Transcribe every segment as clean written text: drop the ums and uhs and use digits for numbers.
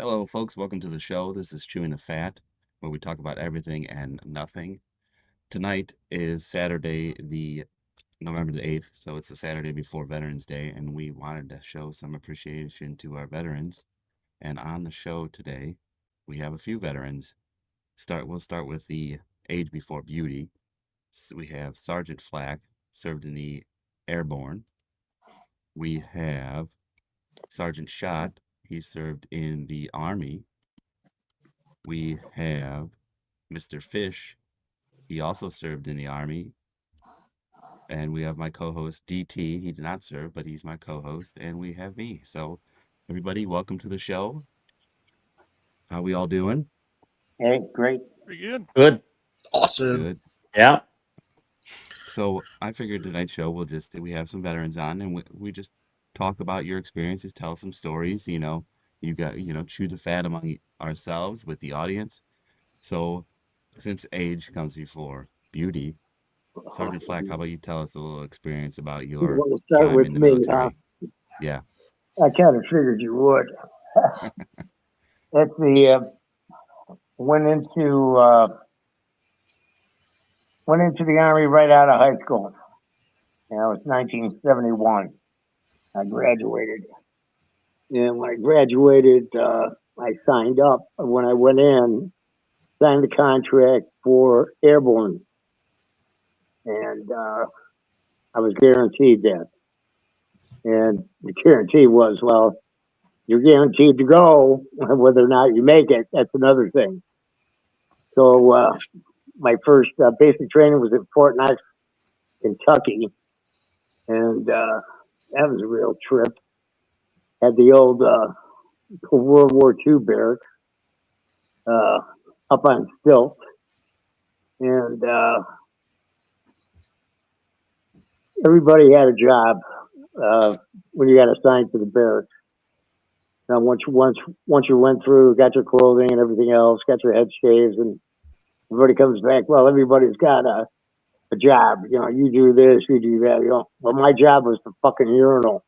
Hello, folks. Welcome to the show. This is Chewing the Fat, where we talk about everything and nothing. Tonight is Saturday, the November the 8th, so it's the Saturday before Veterans Day, and we wanted to show some appreciation to our veterans. And on the show today, we have a few veterans. We'll start with the age before beauty. So we have Sergeant Flack, served in the Airborne. We have Sergeant Shot. He served in the Army. We have Mr. Fish. He also served in the Army. And we have my co-host DT. He did not serve, but he's my co-host. And we have me. So everybody, welcome to the show. How we all doing? Hey, great. Pretty good. Good. Awesome. Good. Yeah. So I figured tonight's show we have some veterans on, and we just talk about your experiences, tell some stories. Chew the fat among ourselves with the audience. So since age comes before beauty, Sergeant Flack, how about you tell us a little experience about You your want to start time with in the me, military? huh? Yeah. I kind of figured you would. That's went into the Army right out of high school. It was 1971. I graduated. And when I graduated, I signed up. When I went in, signed the contract for Airborne. And I was guaranteed that. And the guarantee was, well, you're guaranteed to go. Whether or not you make it, that's another thing. So my first basic training was at Fort Knox, Kentucky. And that was a real trip. Had the old World War II barracks up on stilts. And everybody had a job when you got assigned to the barracks. Now, once you went through, got your clothing and everything else, got your head shaves, and everybody comes back. Well, everybody's got a job. You do this, you do that. Well, my job was the fucking urinal,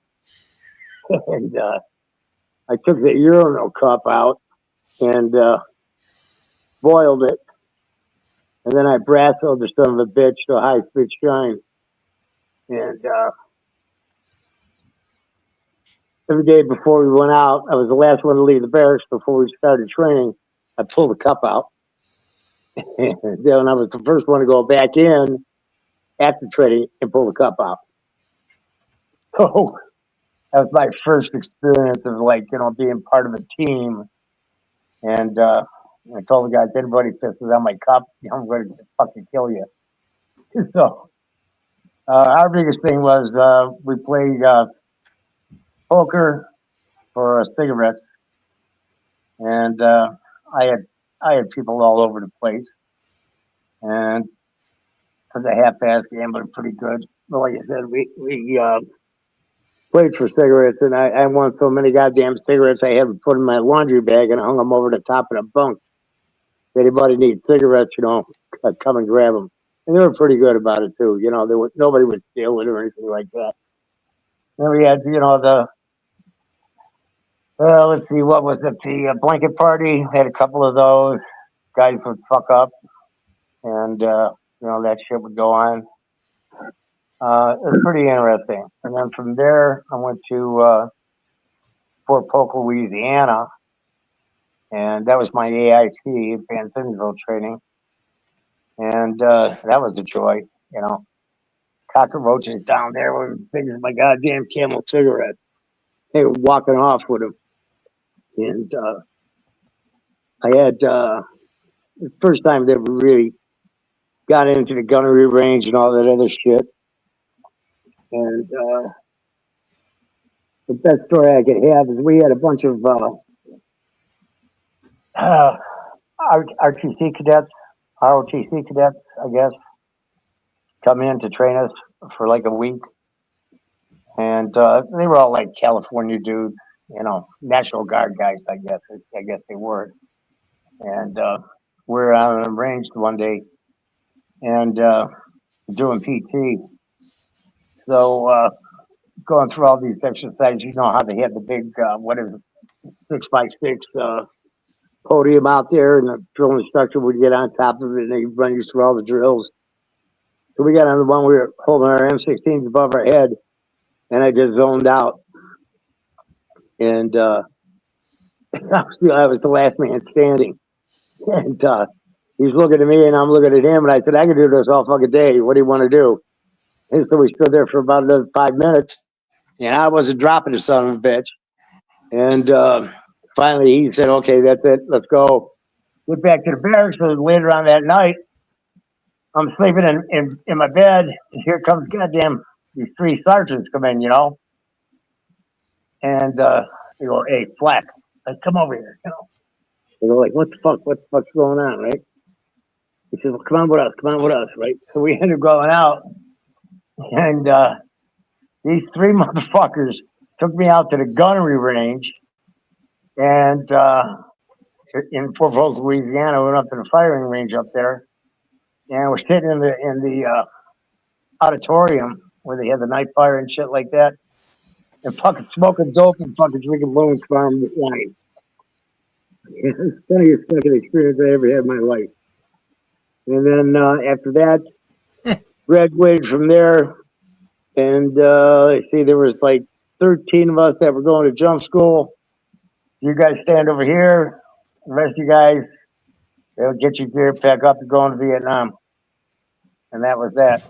and I took the urinal cup out and boiled it, and then I brassoed the son of a bitch to a high-speed shine, and every day before we went out, I was the last one to leave the barracks before we started training. I pulled the cup out. And then I was the first one to go back in after training and pull the cup out. So that was my first experience of being part of a team. And I told the guys, anybody pisses on my cup, I'm going to fucking kill you. So our biggest thing was we played poker for cigarettes, and I had people all over the place, and for the half-ass gambling, pretty good. But like I said, we played for cigarettes, and I won so many goddamn cigarettes I had to put in my laundry bag, and I hung them over the top of the bunk. If anybody needs cigarettes, I'd come and grab them, and they were pretty good about it too. Nobody would steal it or anything like that. Then we had let's see, what was it? The blanket party. Had a couple of those. Guys would fuck up, and that shit would go on. It was pretty interesting. And then from there, I went to Fort Polk, Louisiana, and that was my AIT, Advanced Interval Training, and that was a joy. Cockroaches down there were as big as my goddamn Camel cigarette. They were walking off with them. And I had the first time that we really got into the gunnery range and all that other shit. And the best story I could have is we had a bunch of ROTC cadets, I guess, come in to train us for like a week. And they were all like California dudes, National Guard guys, I guess they were. And we're out on the range one day and doing PT. So going through all these exercises, you know how they had the big, 6x6 podium out there, and the drill instructor would get on top of it, and they'd run you through all the drills. So we got on the one we were holding our M16s above our head, and I just zoned out. And I was the last man standing. And he's looking at me, and I'm looking at him, and I said, I can do this all fucking day. What do you want to do? And so we stood there for about another 5 minutes, and I wasn't dropping the son of a bitch. And finally, he said, okay, that's it. Let's go. Get back to the barracks. So later on that night, I'm sleeping in my bed, and here comes goddamn these three sergeants come in, and they go, hey, Flex, like, come over here, They go like, what the fuck's going on, right? He says, well, come on with us, right? So we ended up going out, and these three motherfuckers took me out to the gunnery range, and in Fort Brooks, Louisiana, we went up to the firing range up there, and we're sitting in the auditorium where they had the night fire and shit like that, and fucking smoking dope and fucking drinking Boone's Farm wine. It's the funniest fucking experience I ever had in my life. And then after that, graduated from there, and I see there was like 13 of us that were going to jump school. You guys stand over here. The rest of you guys, they'll get your gear, pack up, and going to Vietnam. And that was that.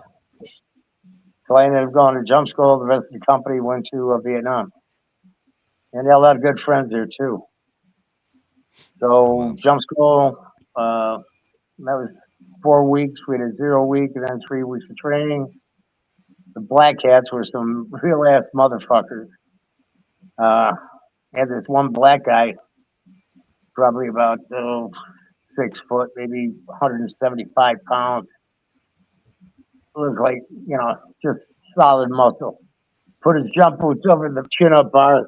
So I ended up going to jump school. The rest of the company went to Vietnam. And they had a lot of good friends there too. So Wow. jump school, that was 4 weeks. We had a 0 week and then 3 weeks of training. The Black Hats were some real ass motherfuckers. Had this one black guy, probably about 6 foot, maybe 175 pounds. It was like, just solid muscle. Put his jump boots over the chin up bar.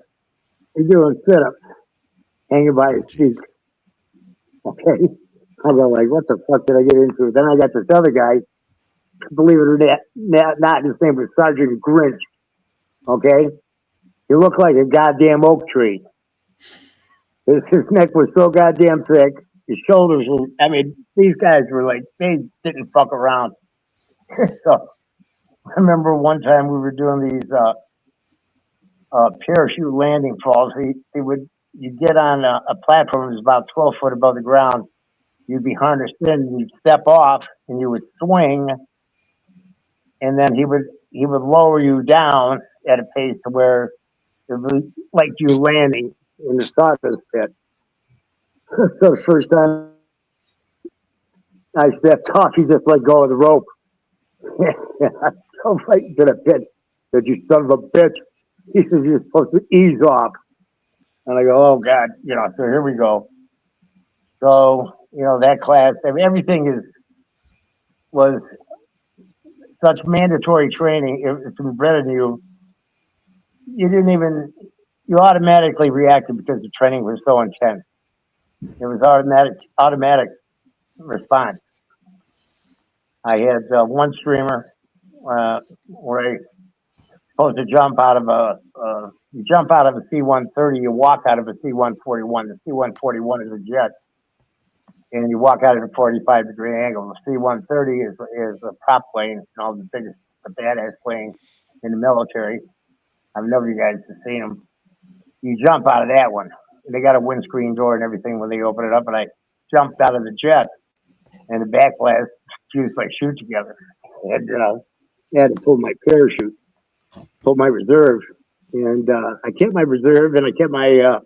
He's doing sit ups, hanging by his cheek. Okay. I go like, what the fuck did I get into? Then I got this other guy, believe it or not, his name was Sergeant Grinch. Okay. He looked like a goddamn oak tree. His neck was so goddamn thick. His shoulders were, these guys were like, they didn't fuck around. So I remember one time we were doing these parachute landing falls. You get on a platform that's about 12 foot above the ground. You'd be harnessed in, and you'd step off, and you would swing, and then he would lower you down at a pace to where it was like you landing in the sawdust pit. So the first time I stepped off, he just let go of the rope. I fell right into the pit. Said, you son of a bitch. He says, you're supposed to ease off. And I go, oh, God. So here we go. So, that class, everything was such mandatory training. It's embedded in you. You automatically reacted because the training was so intense. It was automatic response. I had one streamer where I supposed to jump out of you jump out of a C-130, you walk out of a C-141. The C-141 is a jet, and you walk out at a 45-degree angle. The C-130 is a prop plane, the biggest, the badass plane in the military. I know you guys have seen them. You jump out of that one. They got a windscreen door and everything when they open it up, and I jumped out of the jet, and the backblast fused my chute together. And I had to pull my parachute, pull my reserve, and I kept my reserve, and I kept the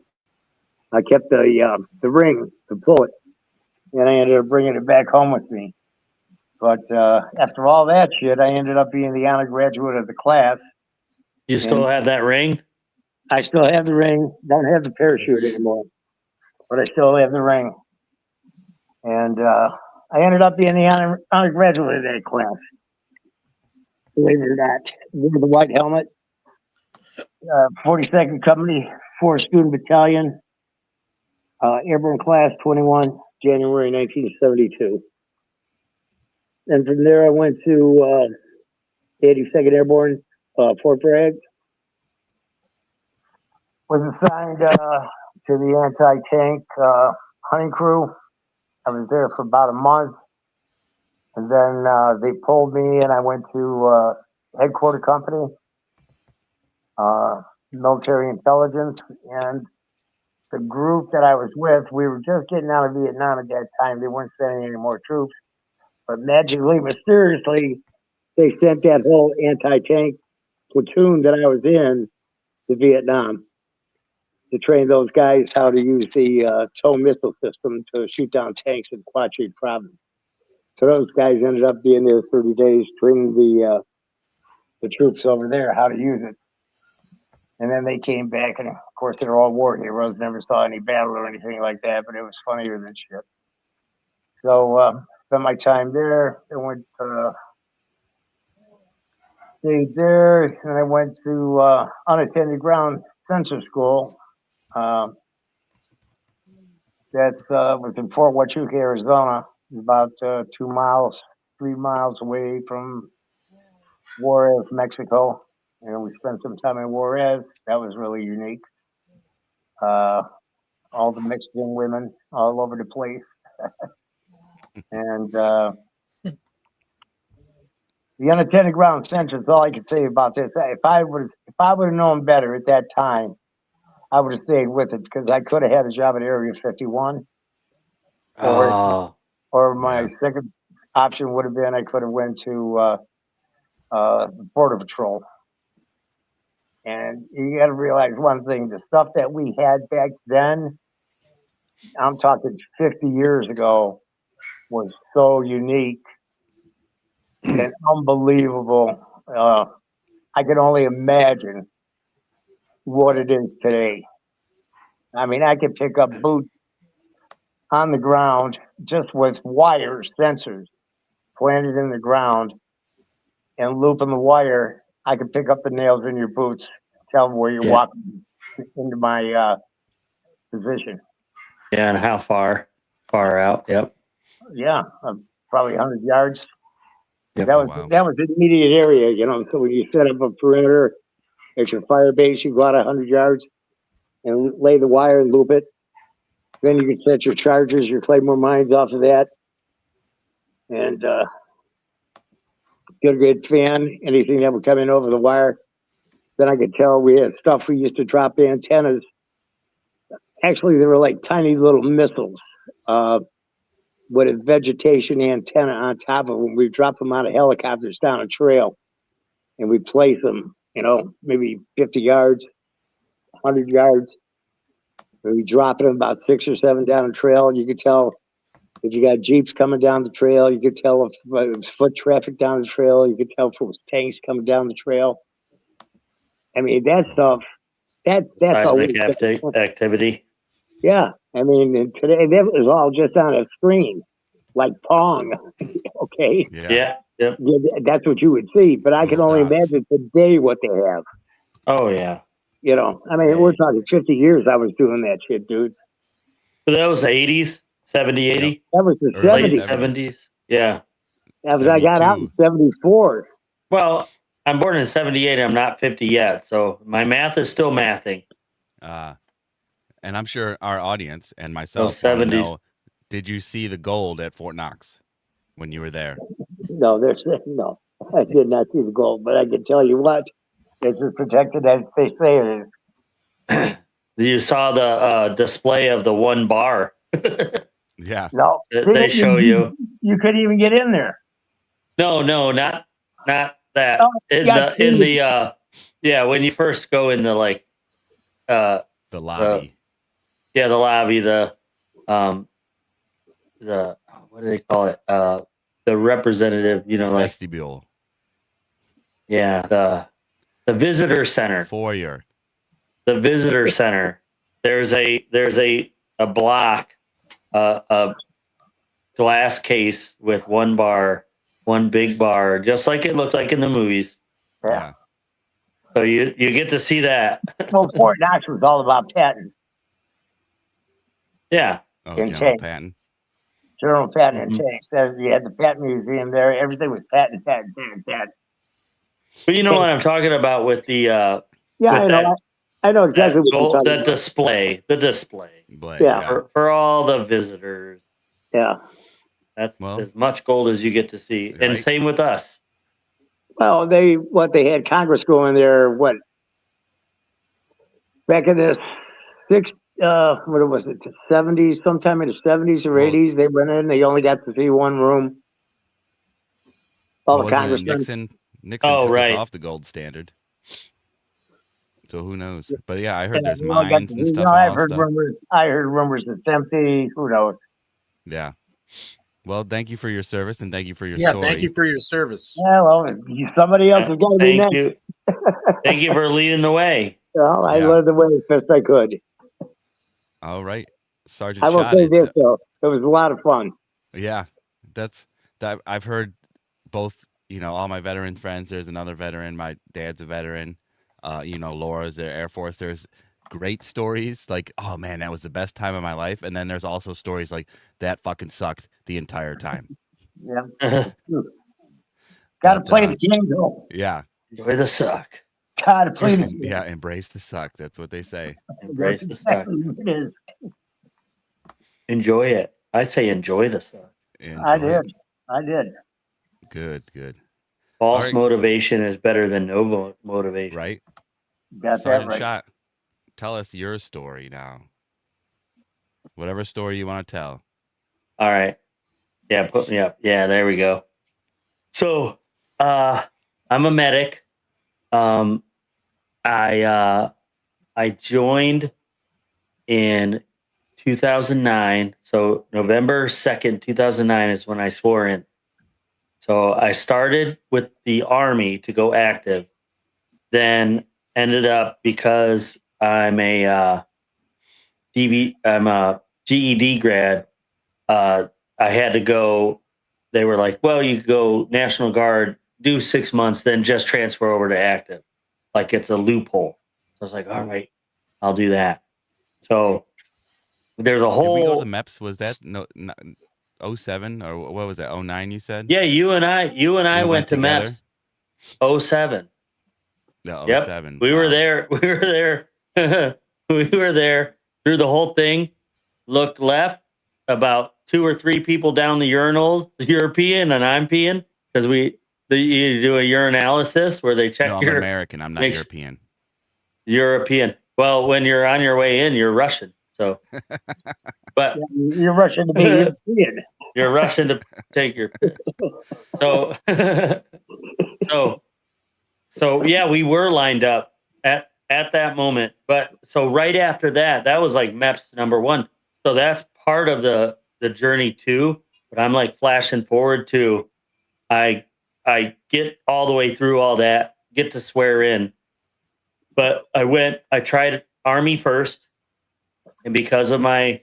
ring to pull it, and I ended up bringing it back home with me. But after all that shit, I ended up being the honor graduate of the class. You still have that ring? I still have the ring. Don't have the parachute anymore, but I still have the ring. And I ended up being the honor graduate of that class. Believe it or not, with the white helmet, 42nd Company, 4th Student Battalion, Airborne Class 21, January 1972. And from there, I went to 82nd Airborne, Fort Bragg. Was assigned to the anti-tank hunting crew. I was there for about a month, and then they pulled me, and I went to headquarter company, military intelligence, and the group that I was with, we were just getting out of Vietnam at that time. They weren't sending any more troops, but magically, mysteriously, they sent that whole anti-tank platoon that I was in to Vietnam to train those guys how to use the TOW missile system to shoot down tanks in Quachit province. So those guys ended up being there 30 days training the troops over there how to use it. And then they came back, and of course they're all war heroes. Never saw any battle or anything like that, but it was funnier than shit. So spent my time there. I went stayed there, and I went to unattended ground sensor school. That was in Fort Huachuca, Arizona, about 2 miles, 3 miles away from Juarez, Mexico. And we spent some time in Juarez. That was really unique. All the Mexican women all over the place. And the unattended ground sensors, all I could say about this. If I would have known better at that time, I would have stayed with it because I could have had a job at Area 51. Oh, Or my second option would have been I could have went to Border Patrol. And you got to realize one thing: the stuff that we had back then, I'm talking 50 years ago, was so unique and unbelievable. I can only imagine what it is today. I mean, I could pick up boots on the ground just with wire sensors planted in the ground and looping the wire. I could pick up the nails in your boots, tell them where you're walking into my position. Yeah, and how far? Far out. Yep. Yeah, probably 100 yards. Yep. That was the immediate area, you know. So when you set up a perimeter at your fire base, you go out 100 yards and lay the wire and loop it. Then you can set your charges, your Claymore mines off of that, and get a good fan. Anything that would come in over the wire. Then I could tell we had stuff we used to drop antennas. Actually, they were like tiny little missiles with a vegetation antenna on top of them. We drop them out of helicopters down a trail, and we place them, you know, maybe 50 yards, 100 yards. We drop them about 6 or 7 down a trail, and you could tell if you got Jeeps coming down the trail. You could tell if it was foot traffic down the trail. You could tell if it was tanks coming down the trail. I mean, that stuff, that's seismic activity. Yeah, I mean, today that was all just on a screen, like Pong. Okay. Yeah. Yep. Yeah, that's what you would see, but I can only imagine today what they have. Oh yeah. You know, I mean, we're talking 50 years. I was doing that shit, dude. So that was the 80s, 70, 80. Yep. That was the late 70s. 70s. Yeah. That was, I got out in 74. Well, I'm born in 78. I'm not 50 yet, so my math is still mathing. And I'm sure our audience and myself want to know, did you see the gold at Fort Knox when you were there? No, no. I did not see the gold, but I can tell you what, it's as protected as they say it is. You saw the display of the one bar. Yeah. No, they show you. You couldn't even get in there. No, not that. Oh, When you first go in the like the lobby. The lobby, the what do they call it? The representative, you know, like vestibule. Yeah, the visitor center. Foyer. The visitor center. There's a block, a glass case with one bar, one big bar, just like it looks like in the movies. Yeah. So you get to see that. Well, Fort Knox was all about patent. Yeah. Oh, General Patton. General Patton and tanks. You had the patent museum there. Everything was patent. But you know what I'm talking about with the I know. I know exactly what you're talking the about. display But Yeah. yeah. for all the visitors. Yeah. That's Well, as much gold as you get to see. And right. same with us. Well, they had Congress go in there, back in the what was it, the 70s, sometime in the 70s or Well, 80s, they went in, they only got to see one room. All the wasn't it congressmen. Nixon? Nixon Oh, took us right. off the gold standard. So who knows? But yeah, I Yeah, heard there's they only got mines to, and stuff, all I've that heard stuff. rumors. I heard rumors it's empty. Who knows? Yeah. Well, thank you for your service and thank you for your Yeah, story. thank you for your service. Yeah, well, somebody else is going to be Thank next. you. Thank you for leading the way. Well, I Yeah. led the way as best I could. All right, Sergeant I will Schott. say this though, it was a lot of fun. Yeah, that's that. I've heard both. All my veteran friends. There's another veteran. My dad's a veteran. Laura's their Air Force. There's great stories like, oh man, that was the best time of my life. And then there's also stories like that fucking sucked the entire time. Yeah, got to But, play the game though. Yeah. Enjoy the suck. Got to play the game. Yeah, embrace the suck. That's what they say. Embrace That's the suck. exactly what it is. Enjoy it. I'd say enjoy the suck. I Enjoy it. did. I did. Good. False right. motivation is better than no motivation. Right. Got Sergeant that right. Schott, tell us your story now. Whatever story you want to tell. All right. Yeah, put me up. Yeah, there we go. So, I'm a medic. I joined in 2009. So November 2nd, 2009 is when I swore in. So I started with the Army to go active, then ended up, because I'm a GED grad. I had to go. They were like, well, you could go National Guard, do 6 months, then just transfer over to active. Like it's a loophole. So I was like, all right, I'll do that. So there's a Did we go whole. to MEPS? Was that 07 or what was that? 09 you said? Yeah, you and I We went went to together? MEPS 07. No, Yep. 07. We were Wow. there. We were there. We were there through the whole thing. Looked left, about 2 or 3 people down the urinals, European, and I'm peeing because you do a urinalysis where they check No, I'm your American. I'm not make- European. European. Well, when you're on your way in, you're Russian. So, but You're rushing to be European. you're Russian to take your. So, so yeah, we were lined up at that moment. But so right after that, that was like MEPS number 1. So that's part of the journey too. But I'm like flashing forward to, I get all the way through all that, get to swear in. But I tried Army first, and because of my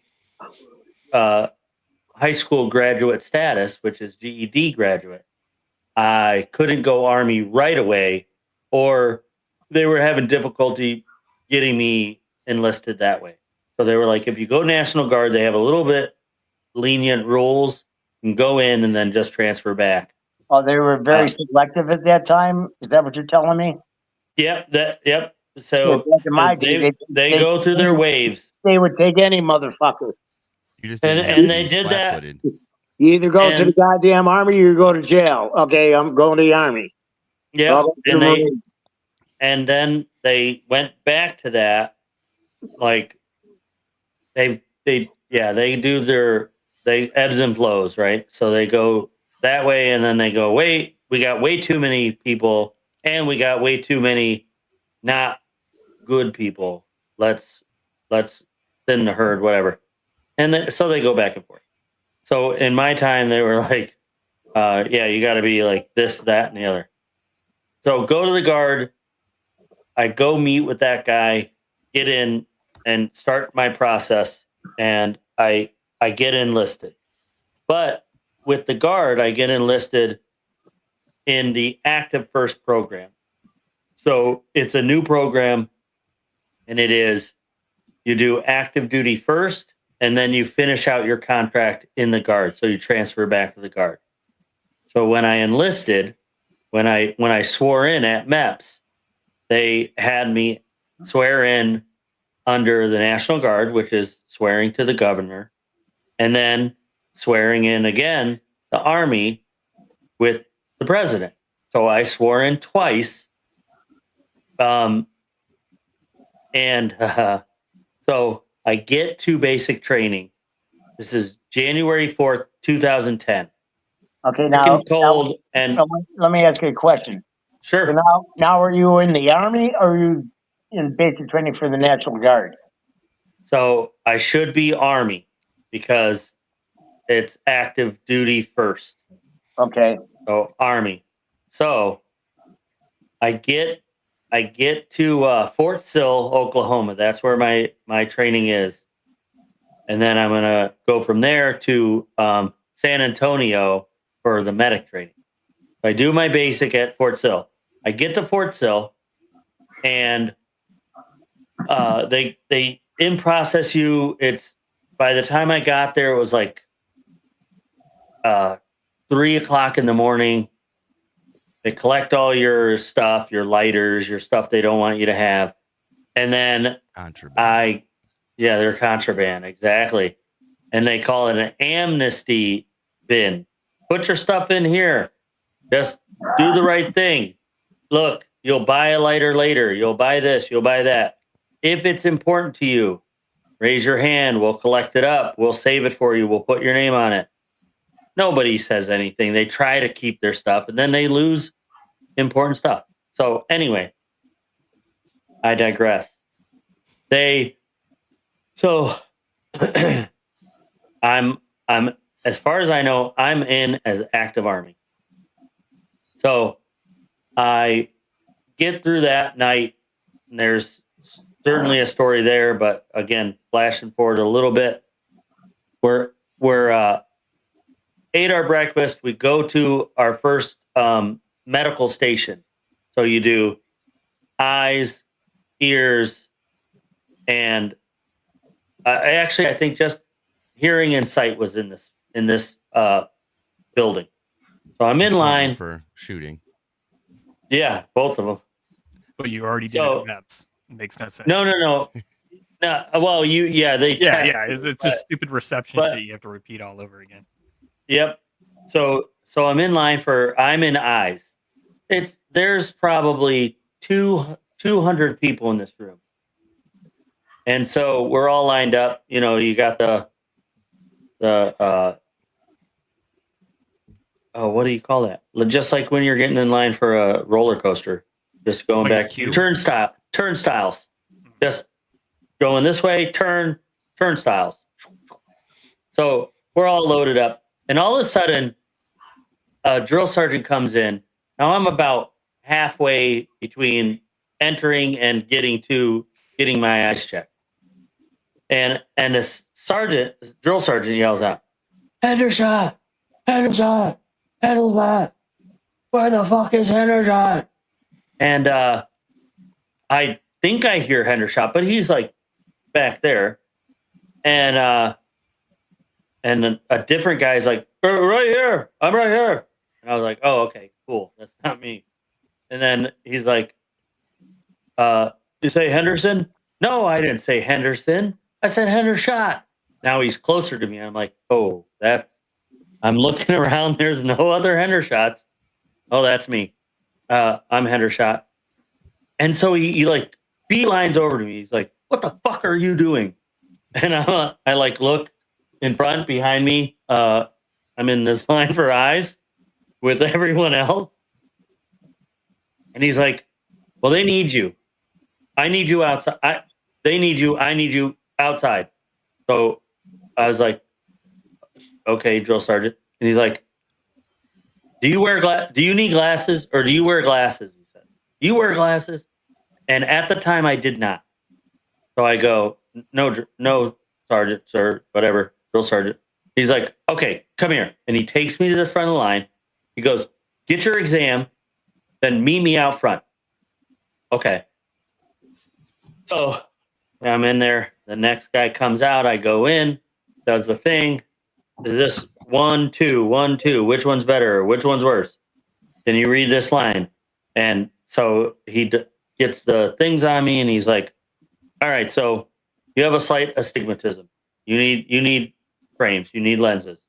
high school graduate status, which is GED graduate, I couldn't go Army right away, or they were having difficulty getting me enlisted that way. So they were like, if you go National Guard, they have a little bit lenient rules. You can go in and then just transfer back. Oh, they were very selective at that time. Is that what you're telling me? Yep. So Back in my day, they go through their waves. They would take any motherfucker. You just didn't have And to they be did that. flat-footed. You either go to And- the goddamn Army or you go to jail. Okay, I'm going to the Army. Yep. I'll go to the Marines. And then they went back to that. Like they ebbs and flows, right? So they go that way, and then they go, wait, we got way too many people, and we got way too many not good people. Let's thin the herd, whatever. And then, so they go back and forth. So in my time, they were like, yeah, you got to be like this, that, and the other. So go to the Guard. I go meet with that guy, get in, and start my process, and I get enlisted. But with the Guard, I get enlisted in the Active First program. So it's a new program, and it is, you do active duty first, and then you finish out your contract in the Guard. So you transfer back to the Guard. So when I enlisted, when I swore in at MEPS, they had me swear in under the National Guard, which is swearing to the governor, and then swearing in again the Army with the president. So I swore in twice. And so I get to basic training. This is January 4th, 2010. Okay, Freaking cold and let me ask you a question. So sure. now are you in the Army or are you in basic training for the National Guard? So I should be Army because it's active duty first. Okay. So Army. So I get to Fort Sill, Oklahoma. That's where my training is, and then I'm gonna go from there to San Antonio for the medic training. So I do my basic at Fort Sill. I get to Fort Sill, and they in process you. It's by the time I got there, it was like 3 o'clock in the morning. They collect all your stuff, your lighters, your stuff they don't want you to have. And then Contraband. they're contraband, exactly. And they call it an amnesty bin. Put your stuff in here. Just do the right thing. Look, you'll buy a lighter later. You'll buy this, you'll buy that. If it's important to you, raise your hand. We'll collect it up. We'll save it for you. We'll put your name on it. Nobody says anything. They try to keep their stuff, and then they lose important stuff. So anyway, I digress. I'm as far as I know, I'm in as active Army. So I get through that night, and there's certainly a story there, but again, flashing forward a little bit, we're ate our breakfast. We go to our first medical station. So you do eyes, ears, and I think just hearing and sight was in this building. So I'm in line for shooting. Yeah, both of them. But you already did it. Maps. It makes no sense. No. No. Well, It's just stupid reception shit you have to repeat all over again. Yep. So I'm in line I'm in eyes. There's probably 200 people in this room. And so we're all lined up. You know, you got the what do you call that? Just like when you're getting in line for a roller coaster, just going like back turnstiles. Just going this way, turnstiles. So we're all loaded up. And all of a sudden, a drill sergeant comes in. Now I'm about halfway between entering and getting my eyes checked. And the drill sergeant yells out, Hendershot! Hendershot! Hendershot! Where the fuck is Hendershot? And I think I hear Hendershot, but he's like back there. And a different guy's like, right here, I'm right here. And I was like, oh, okay, cool. That's not me. And then he's like, you say Henderson? No, I didn't say Henderson. I said Hendershot. Now he's closer to me. I'm like, oh, I'm looking around. There's no other Hendershots. Oh, that's me. I'm Hendershot. And so he like beelines over to me. He's like, what the fuck are you doing? And I like look in front, behind me. I'm in this line for eyes with everyone else. And he's like, well, they need you. I need you outside. They need you. I need you outside. So I was like, okay, drill sergeant. And he's like, do you need glasses or do you wear glasses? He said, do you wear glasses? And at the time I did not. So I go, no, sergeant, sir, whatever, drill sergeant. He's like, okay, come here. And he takes me to the front of the line. He goes, get your exam, then meet me out front. Okay. So I'm in there. The next guy comes out. I go in, does the thing. This 1, 2, 1, 2. Which one's better? Which one's worse? Then you read this line. And so he gets the things on me, and he's like, all right, so you have a slight astigmatism. You need frames. You need lenses.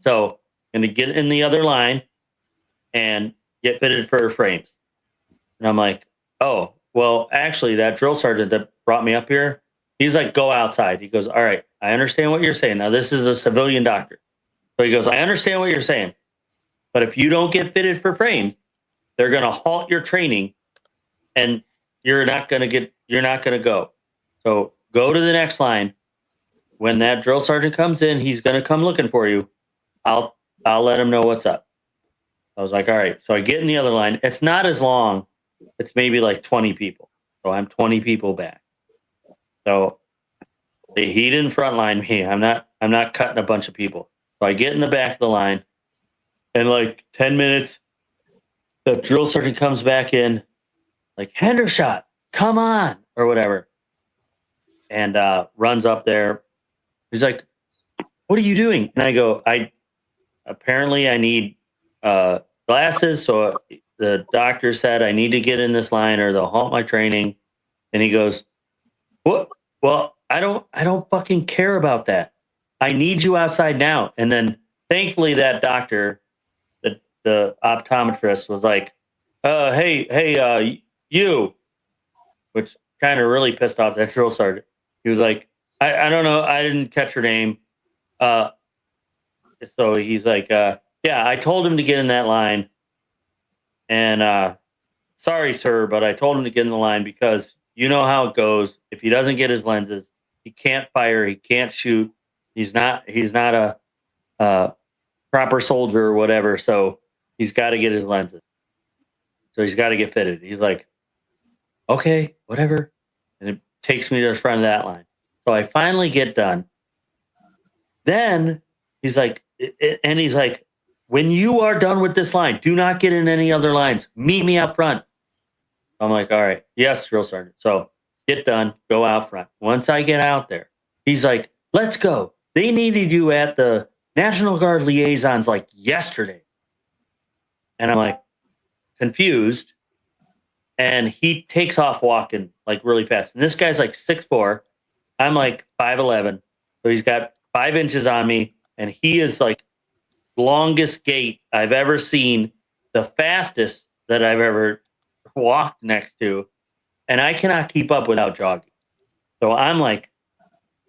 So I'm going to get in the other line and get fitted for frames. And I'm like, oh, well, actually, that drill sergeant that brought me up here, he's like, go outside. He goes, all right, I understand what you're saying. Now, this is a civilian doctor. So he goes, I understand what you're saying. But if you don't get fitted for frames, they're going to halt your training and you're not going to go. So go to the next line. When that drill sergeant comes in, he's going to come looking for you. I'll let him know what's up. I was like, all right. So I get in the other line. It's not as long. It's maybe like 20 people. So I'm 20 people back. So he didn't frontline me. I'm not cutting a bunch of people. So I get in the back of the line, and like 10 minutes, the drill sergeant comes back in, like, Hendershot, come on, or whatever. And runs up there. He's like, what are you doing? And I go, apparently I need glasses. So the doctor said I need to get in this line or they'll halt my training. And he goes, what? Well, I don't fucking care about that. I need you outside now. And then thankfully that doctor, the optometrist, was like, hey, you, which kind of really pissed off that drill sergeant. He was like, I don't know, I didn't catch your name. So he's like, yeah, I told him to get in that line. And sorry, sir, but I told him to get in the line because you know how it goes. If he doesn't get his lenses, he can't fire, he can't shoot. He's not a proper soldier or whatever. So he's got to get his lenses. So he's got to get fitted. He's like, okay, whatever. And it takes me to the front of that line. So I finally get done. Then he's like, when you are done with this line, do not get in any other lines. Meet me up front. I'm like, all right, yes, drill sergeant. So get done, go out front. Once I get out there, he's like, let's go. They needed you at the National Guard liaisons like yesterday. And I'm like, confused. And he takes off walking like really fast. And this guy's like 6'4". I'm like 5'11". So he's got 5 inches on me. And he is like longest gait I've ever seen, the fastest that I've ever walked next to. And I cannot keep up without jogging. So I'm like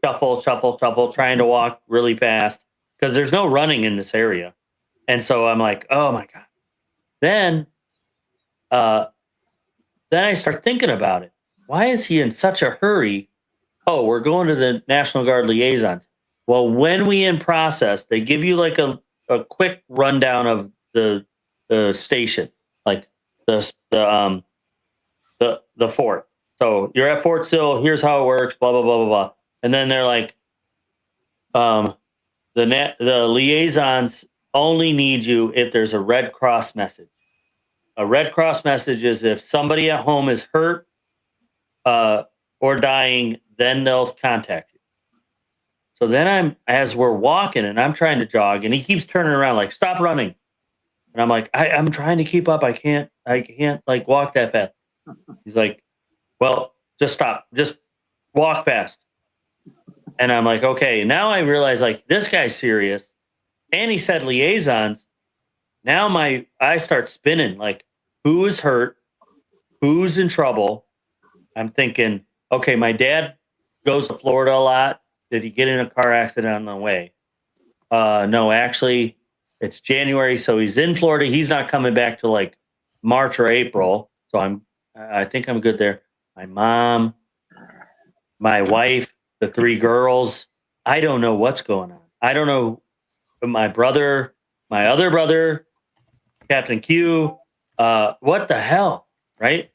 shuffle, trying to walk really fast because there's no running in this area. And so I'm like, oh my God. Then I start thinking about it. Why is he in such a hurry? Oh, we're going to the National Guard liaisons. Well, when we in process, they give you like a quick rundown of the station, like the fort. So you're at Fort Sill. Here's how it works. Blah blah blah blah blah. And then they're like, the liaisons only need you if there's a Red Cross message. A Red Cross message is if somebody at home is hurt or dying, then they'll contact you. So then as we're walking and I'm trying to jog and he keeps turning around like, stop running. And I'm like, I'm trying to keep up. I can't like walk that fast. He's like, well, just stop. Just walk fast. And I'm like, okay. Now I realize like this guy's serious. And he said liaisons. Now I start spinning like, who is hurt? Who's in trouble? I'm thinking, okay, my dad goes to Florida a lot. Did he get in a car accident on the way? No, actually, it's January, so he's in Florida. He's not coming back to like March or April. So I think I'm good there. My mom, my wife, the 3 girls. I don't know what's going on. I don't know. My brother, my other brother, Captain Q. What the hell, right?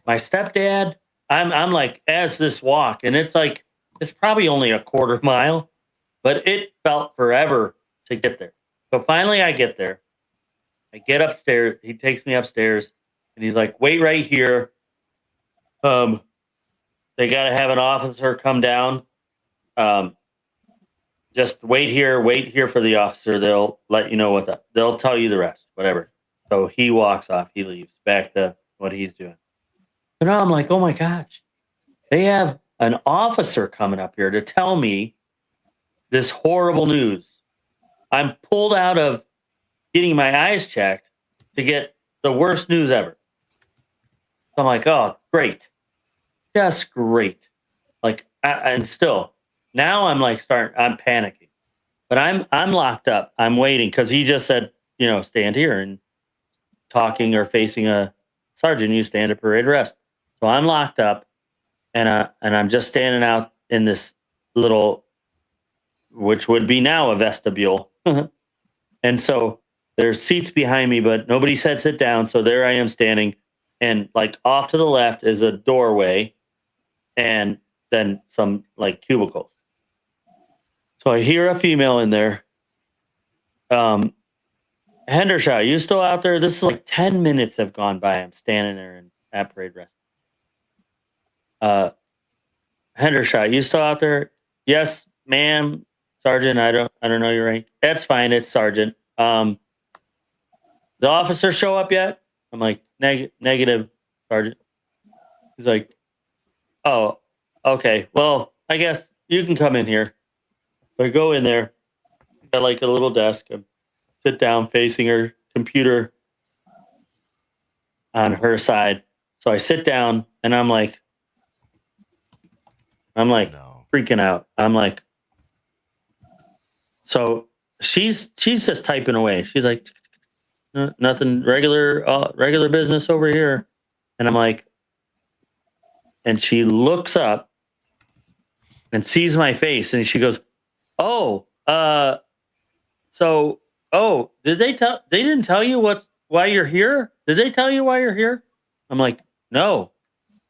My stepdad. I'm like, as this walk, and it's like, it's probably only a quarter mile, but it felt forever to get there. So finally I get there. I get upstairs. He takes me upstairs and he's like, wait right here. They got to have an officer come down. Just wait here for the officer. They'll let you know they'll tell you the rest, whatever. So he walks off, he leaves back to what he's doing. So now I'm like, oh my gosh, they have an officer coming up here to tell me this horrible news. I'm pulled out of getting my eyes checked to get the worst news ever. So I'm like, oh, great. Just great. Like, and still, now I'm like I'm panicking, but I'm locked up. I'm waiting because he just said, stand here and talking or facing a sergeant, you stand at parade arrest. So I'm locked up, and I'm just standing out in this little, which would be now a vestibule, and so there's seats behind me, but nobody said sit down. So there I am standing, and like off to the left is a doorway, and then some like cubicles. So I hear a female in there. Hendershot, you still out there? This is like 10 minutes have gone by. I'm standing there at parade rest. Hendershot, you still out there? Yes, ma'am. Sergeant, I don't know your rank. That's fine. It's sergeant. The officer show up yet? I'm like, negative, sergeant. He's like, oh, okay. Well, I guess you can come in here. So I go in there. Got like a little desk. I sit down facing her computer on her side. So I sit down and I'm like No. freaking out. I'm like, so she's just typing away. She's like, nothing, regular business over here. And I'm like, and she looks up and sees my face and she goes, oh, they didn't tell you why you're here? Did they tell you why you're here? I'm like, no,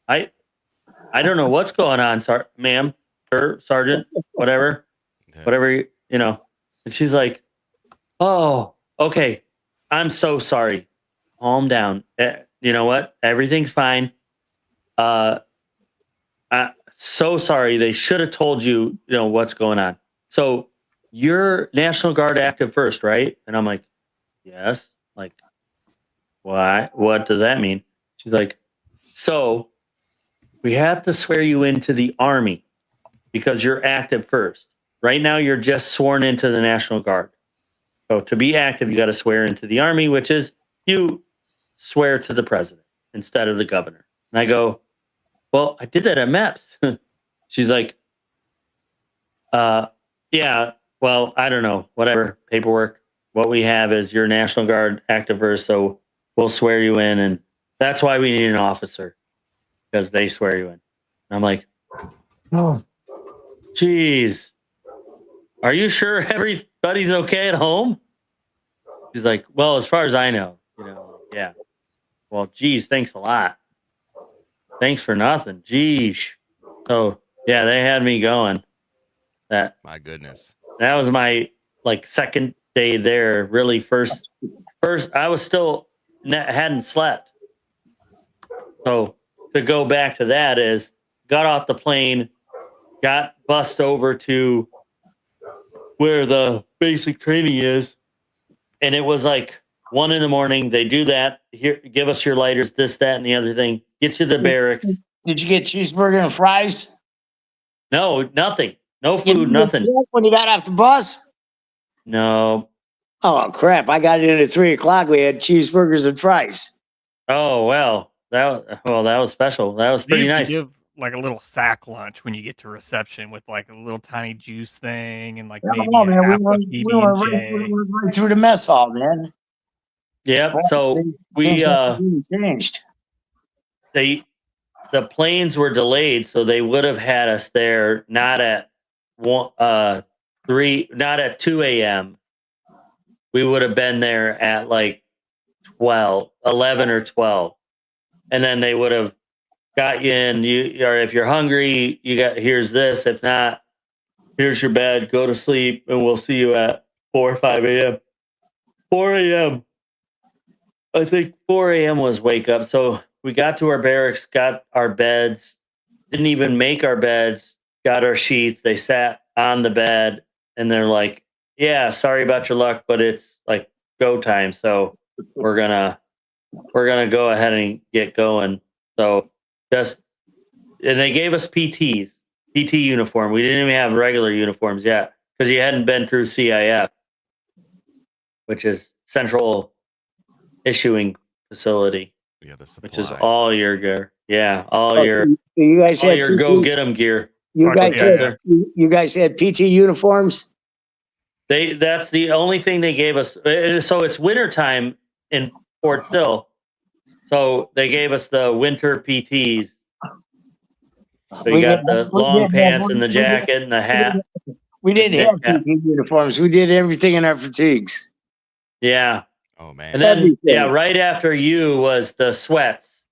I don't know what's going on, ma'am, sir, sergeant, whatever, And she's like, oh, okay, I'm so sorry. Calm down. You know what? Everything's fine. So sorry. They should have told you, what's going on. So you're National Guard active first, right? And I'm like, yes. Like, why? What does that mean? She's like, so we have to swear you into the Army because you're active first. Right now, you're just sworn into the National Guard. So to be active, you got to swear into the Army, which is you swear to the president instead of the governor. And I go, well, I did that at MEPS. She's like, yeah, well, I don't know, whatever, paperwork. What we have is your National Guard active first, so we'll swear you in. And that's why we need an officer, because they swear you in. And I'm like, oh, geez. Are you sure everybody's okay at home? He's like, well, as far as I know, yeah. Well, geez, thanks a lot. Thanks for nothing. Geez. So yeah, they had me going. My goodness. That was my second day there. Really, first I was still hadn't slept. So to go back to that is got off the plane, got bussed over to where the basic training is, and it was like 1 a.m. They do that. Here, give us your lighters, this, that, and the other thing. Get you the barracks. Did you get cheeseburger and fries? No, nothing. No You food, didn't nothing. get when you got off the bus? No. Oh crap! I got in at 3:00. We had cheeseburgers and fries. Oh well, that was special. That was They pretty usually nice. give like a little sack lunch when you get to reception with like a little tiny juice thing and like maybe Oh a man, half a we PB&J. went right through the mess hall, man. Yep. So we Things have changed. the planes were delayed, so they would have had us there not at 2 a.m. We would have been there at like 11 or 12, and then they would have got you in. Or if you're hungry, here's this. If not, here's your bed. Go to sleep, and we'll see you at 4 or 5 a.m. 4 a.m. I think 4 a.m. was wake up. So we got to our barracks, got our beds, didn't even make our beds, got our sheets. They sat on the bed, and they're like, yeah, sorry about your luck, but it's like go time. So we're gonna go ahead and get going. So Just and they gave us PT uniform. We didn't even have regular uniforms yet because you hadn't been through CIF, which is Central Issuing Facility, Yeah, the which is supply. all your gear. Yeah, all Oh, your so you guys had go PT, get 'em gear. you Fuck guys yeah, had yeah. you guys had PT uniforms. That's the only thing they gave us. So it's wintertime in Fort Sill. So they gave us the winter PTs. So you We got didn't the we long didn't have pants and the jacket and the hat, we the didn't knit have cap. PT uniforms. We did everything in our fatigues. Yeah. Oh And man. then Everything. right after you was the sweats.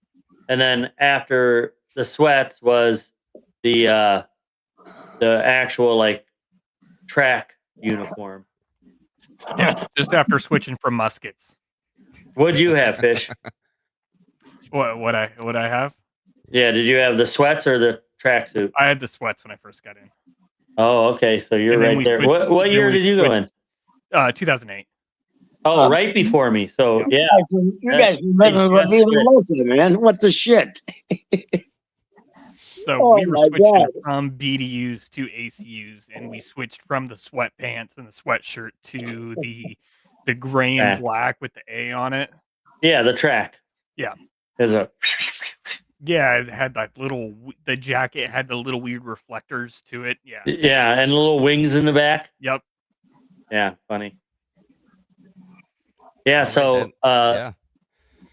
And then after the sweats was the actual like track uniform. Just after switching from muskets. What'd you have, Fish? What I have? Yeah, did you have the sweats or the tracksuit? I had the sweats when I first got in. Oh, okay. So you're And then right we there. switched- What then year we did you go in? 2008. Oh, right before me. So yeah. You guys remember Just being switched. local, man. What the shit? So Oh we were my switching God. from BDUs to ACUs, and we switched from the sweatpants and the sweatshirt to the gray and Track. black with the A on it. Yeah, the track. Yeah. There's a Yeah, it had like the jacket had the little weird reflectors to it. Yeah. and little wings in the back. Yep. Yeah, funny. Yeah, All right, so then. Yeah.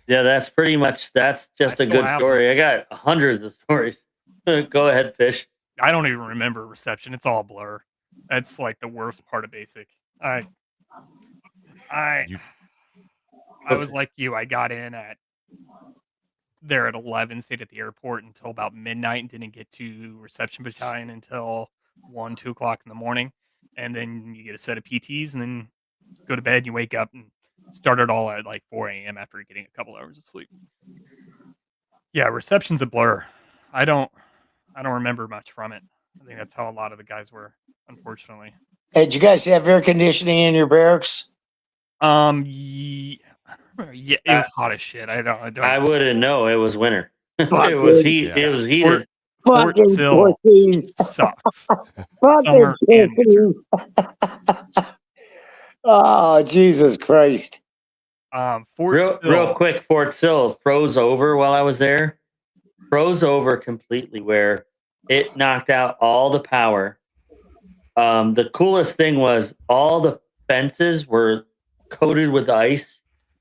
yeah, that's pretty much that's just I a still good have story. I got hundreds of stories. Go ahead, Fish. I don't even remember reception. It's all a blur. That's like the worst part of basic. I You was like you. I got in there at 11, stayed at the airport until about midnight, and didn't get to reception battalion until 1, 2 o'clock in the morning. And then you get a set of PTs, and then go to bed. And you wake up and start it all at like 4 a.m. after getting a couple hours of sleep. Yeah, reception's a blur. I don't remember much from it. I think that's how a lot of the guys were, unfortunately. Hey, did you guys have air conditioning in your barracks? Yeah, it was hot as shit. I don't. I wouldn't know. It was winter. Fuck, It was dude. heat. Yeah. It was heated. Fort Fucking Sill pussies. sucks. Fucking Summer and winter. pussies. Oh, Jesus Christ. Fort Sill. Real quick, Fort Sill froze over while I was there. Froze over completely where it knocked out all the power. The coolest thing was all the fences were coated with ice.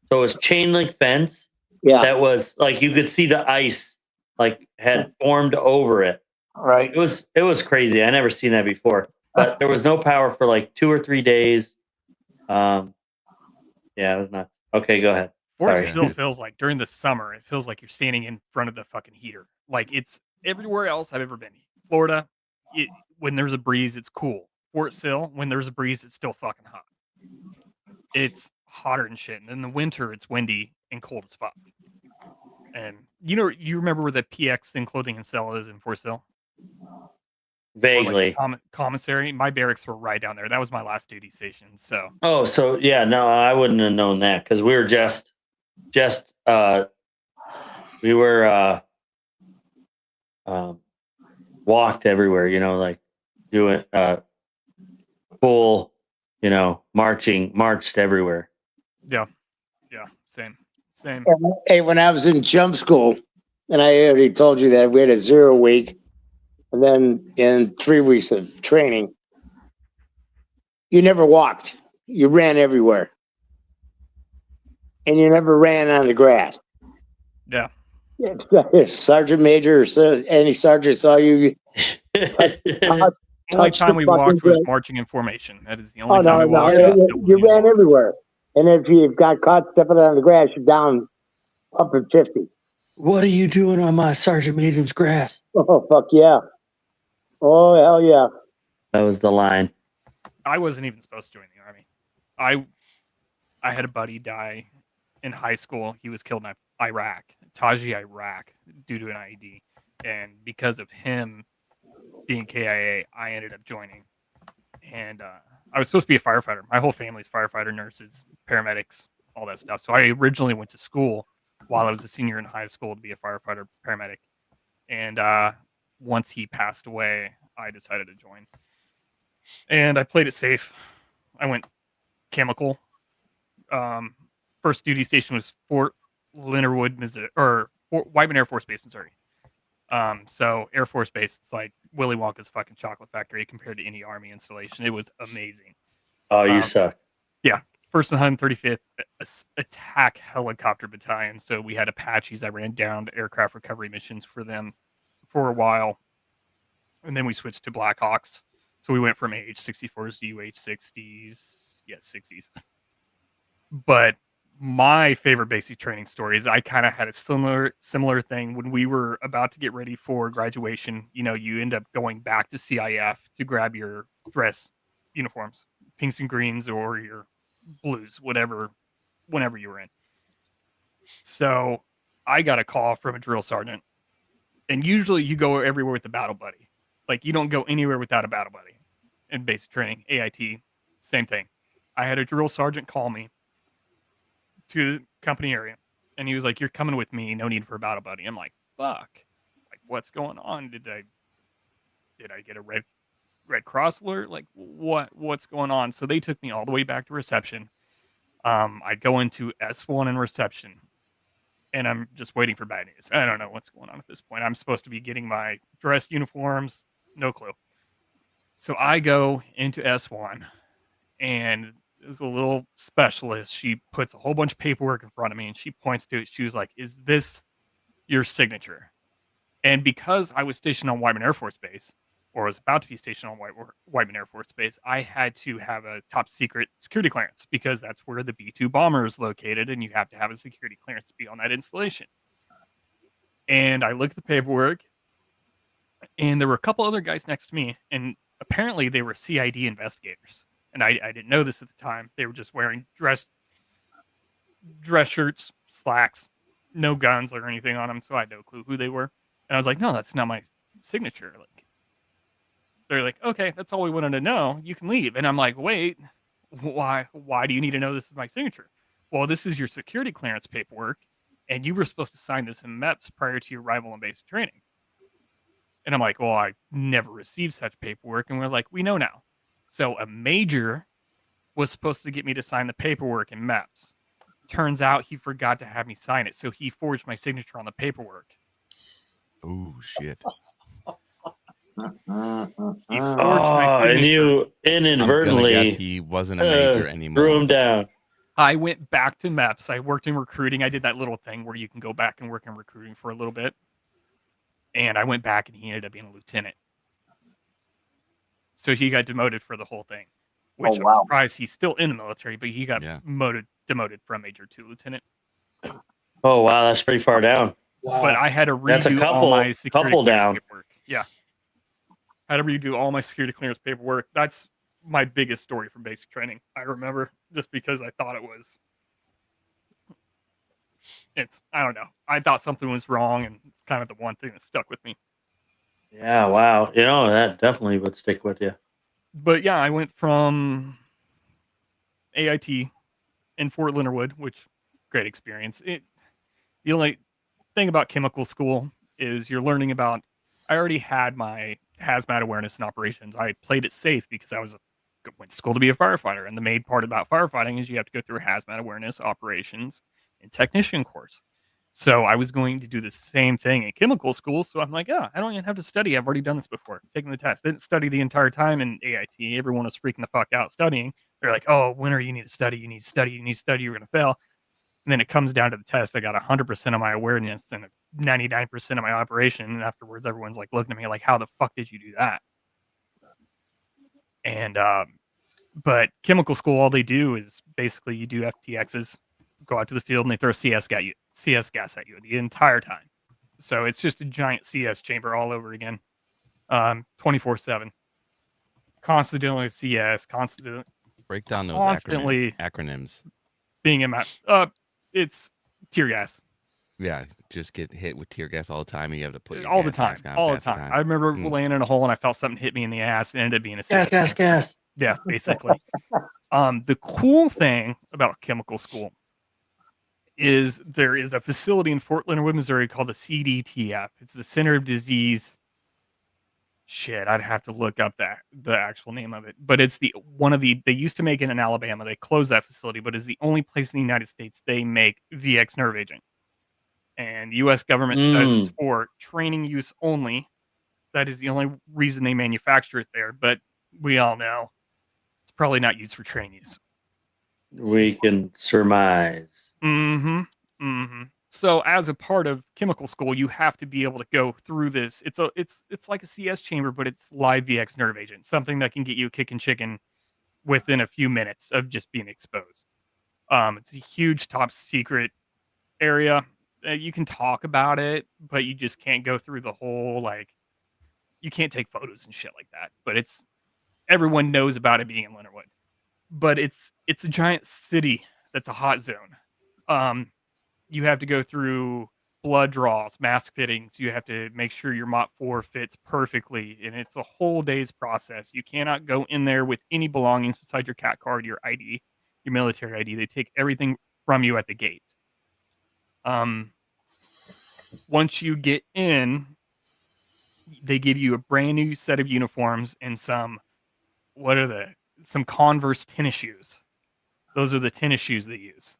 So it was chain link fence Yeah, that was like you could see the ice like had formed over it. right. It was crazy. I never seen that before. But there was no power for like 2 or 3 days. Yeah, it was nuts. Okay, go ahead. Fort Sorry. Sill feels like during the summer, it feels like you're standing in front of the fucking heater. Like it's everywhere else I've ever been. Florida, when there's a breeze, it's cool. Fort Sill, when there's a breeze, it's still fucking hot. It's hotter than shit. And in the winter, it's windy and cold as fuck. And you remember where the PX in clothing and cell is in Fort Sill? Vaguely. Or like commissary. My barracks were right down there. That was my last duty station. So Oh, so yeah, no, I wouldn't have known that because we were just we were walked everywhere, like doing full, marched everywhere. yeah, same. Hey, when I was in jump school, and I already told you that we had a 0 week, and then in 3 weeks of training, you never walked. You ran everywhere. And you never ran on the grass. Yeah. If Sergeant Major or any sergeant saw you, The only time we walked was marching in formation. That is the only time we walked. You ran everywhere. And if you got caught stepping on the grass, you're down up at 50. What are you doing on my Sergeant Major's grass? Oh, fuck yeah. Oh, hell yeah. That was the line. I wasn't even supposed to join the Army. I had a buddy die in high school. He was killed in Iraq, Taji, Iraq, due to an IED. And because of him being KIA, I ended up joining. And I was supposed to be a firefighter. My whole family's firefighter, nurses, paramedics, all that stuff. So I originally went to school while I was a senior in high school to be a firefighter, paramedic. And once he passed away, I decided to join. And I played it safe. I went chemical. First duty station was Fort Leonard Wood, Missouri, or Whiteman Air Force Base, Missouri. So Air Force Base, it's like Willy Wonka's fucking chocolate factory compared to any Army installation. It was amazing. Oh, you suck. Yeah. 1st and 135th Attack Helicopter Battalion. So we had Apaches. I ran down aircraft recovery missions for them for a while. And then we switched to Blackhawks. So we went from AH-64s to UH-60s. Yeah, 60s. But my favorite basic training story is I kind of had a similar thing when we were about to get ready for graduation. You know, you end up going back to CIF to grab your dress uniforms, pinks and greens or your blues, whenever you were in. So I got a call from a drill sergeant, and usually you go everywhere with a battle buddy. Like, you don't go anywhere without a battle buddy. In basic training, AIT, same thing. I had a drill sergeant call me to the company area, and he was like, "You're coming with me, no need for a battle buddy." I'm like, fuck, like, what's going on? Did I get a red cross alert? Like, what's going on? So they took me all the way back to reception. I go into S1 in reception, and I'm just waiting for bad news. I don't know what's going on at this point. I'm supposed to be getting my dress uniforms, no clue. So I go into S1, and there's a little specialist. She puts a whole bunch of paperwork in front of me, and she points to it. She was like, "Is this your signature?" And because I was stationed on Whiteman Air Force Base, or was about to be stationed on Whiteman Air Force Base, I had to have a top secret security clearance because that's where the B-2 bomber is located, and you have to have a security clearance to be on that installation. And I looked at the paperwork, and there were a couple other guys next to me, and apparently they were CID investigators. And I didn't know this at the time. They were just wearing dress shirts, slacks, no guns or anything on them, so I had no clue who they were. And I was like, "No, that's not my signature." Like, they're like, "Okay, that's all we wanted to know. You can leave." And I'm like, "Wait, why do you need to know this is my signature?" "Well, this is your security clearance paperwork, and you were supposed to sign this in MEPS prior to your arrival in basic training." And I'm like, "Well, I never received such paperwork." And we're like, "We know now." So a major was supposed to get me to sign the paperwork in MEPS. Turns out he forgot to have me sign it, so he forged my signature on the paperwork. Oh shit! He forged my Oh, and signature. you I'm gonna guess inadvertently he wasn't a major anymore. threw him down. I went back to MEPS. I worked in recruiting. I did that little thing where you can go back and work in recruiting for a little bit. And I went back, and he ended up being a lieutenant. So he got demoted for the whole thing, which I'm surprised he's still in the military, but he got demoted from major to lieutenant. Oh wow, that's pretty far down. But I had to redo That's a all my security couple clearance down. paperwork. Yeah. I had to redo all my security clearance paperwork. That's my biggest story from basic training. I remember, just because I thought I don't know. I thought something was wrong, and it's kind of the one thing that stuck with me. Yeah, wow. You know, that definitely would stick with you. But yeah, I went from AIT in Fort Leonard Wood, which great experience. The only thing about chemical school is you're learning about. I already had my hazmat awareness and operations. I played it safe because I went to school to be a firefighter, and the main part about firefighting is you have to go through a hazmat awareness, operations, and technician course. So I was going to do the same thing in chemical school. So I'm like, "Oh, I don't even have to study. I've already done this before. Taking the test. Didn't study the entire time in AIT. Everyone was freaking the fuck out studying. They're like, "Oh, winter, you need to study. You need to study. You need to study. You're going to fail." And then it comes down to the test. I got 100% of my awareness and 99% of my operation. And afterwards, everyone's like looking at me like, "How the fuck did you do that?" And, but chemical school, all they do is basically you do FTXs, go out to the field, and they throw CS gas at you the entire time. So it's just a giant CS chamber all over again, 24/7. Constantly dealing with CS, constantly Break down those acronyms. Being in it's tear gas. Yeah, just get hit with tear gas all the time, and you have to put your all the gas time, mask on all the fast as time. I remember laying in a hole, and I felt something hit me in the ass. It ended up being a Gas. Yeah, basically. The cool thing about chemical school is there is a facility in Fort Leonard Wood, Missouri called the CDTF. It's the Center of Disease. Shit, I'd have to look up the actual name of it. But it's they used to make it in Alabama. They closed that facility, but it's the only place in the United States they make VX nerve agent. And the US government says it's for training use only. That is the only reason they manufacture it there. But we all know it's probably not used for training use. We can surmise. Mm-hmm. Mm-hmm. So as a part of chemical school, you have to be able to go through this. It's like a CS chamber, but it's live VX nerve agent, something that can get you kicking chicken within a few minutes of just being exposed. It's a huge top secret area. You can talk about it, but you just can't go through the whole, like, you can't take photos and shit like that. But everyone knows about it being in Leonard Wood. But it's a giant city that's a hot zone. You have to go through blood draws, mask fittings. You have to make sure your Mop 4 fits perfectly, and it's a whole day's process. You cannot go in there with any belongings besides your CAT card, your ID, your military ID. They take everything from you at the gate. Once you get in, they give you a brand new set of uniforms and some Converse tennis shoes. Those are the tennis shoes they use.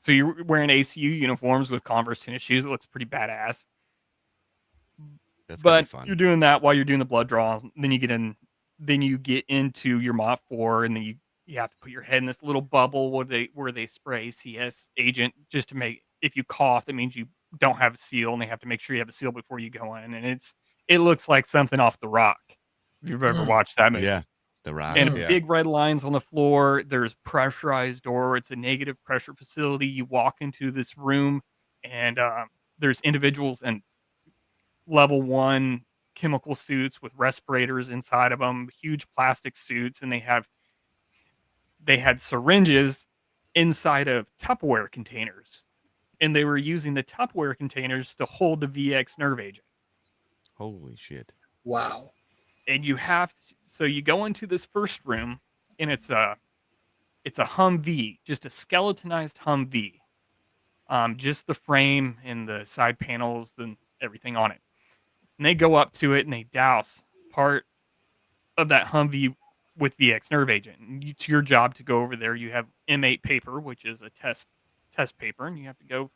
So you're wearing ACU uniforms with Converse tennis shoes. It looks pretty badass. That's But fun. you're doing that while you're doing the blood draw. Then you get into your Mop 4, and then you have to put your head in this little bubble where they spray CS agent just to make, if you cough, that means you don't have a seal, and they have to make sure you have a seal before you go in. And it looks like something off The Rock. If you've ever watched that movie. Yeah. The Rock. And yeah. big red lines on the floor. There's pressurized door. It's a negative pressure facility. You walk into this room, and there's individuals in level 1 chemical suits with respirators inside of them, huge plastic suits, and they had syringes inside of Tupperware containers, and they were using the Tupperware containers to hold the VX nerve agent. Holy shit. Wow. And so you go into this first room, and it's a Humvee, just a skeletonized Humvee. Just the frame and the side panels and everything on it. And they go up to it and they douse part of that Humvee with VX nerve agent. And it's your job to go over there. You have M8 paper, which is a test paper, and you have to go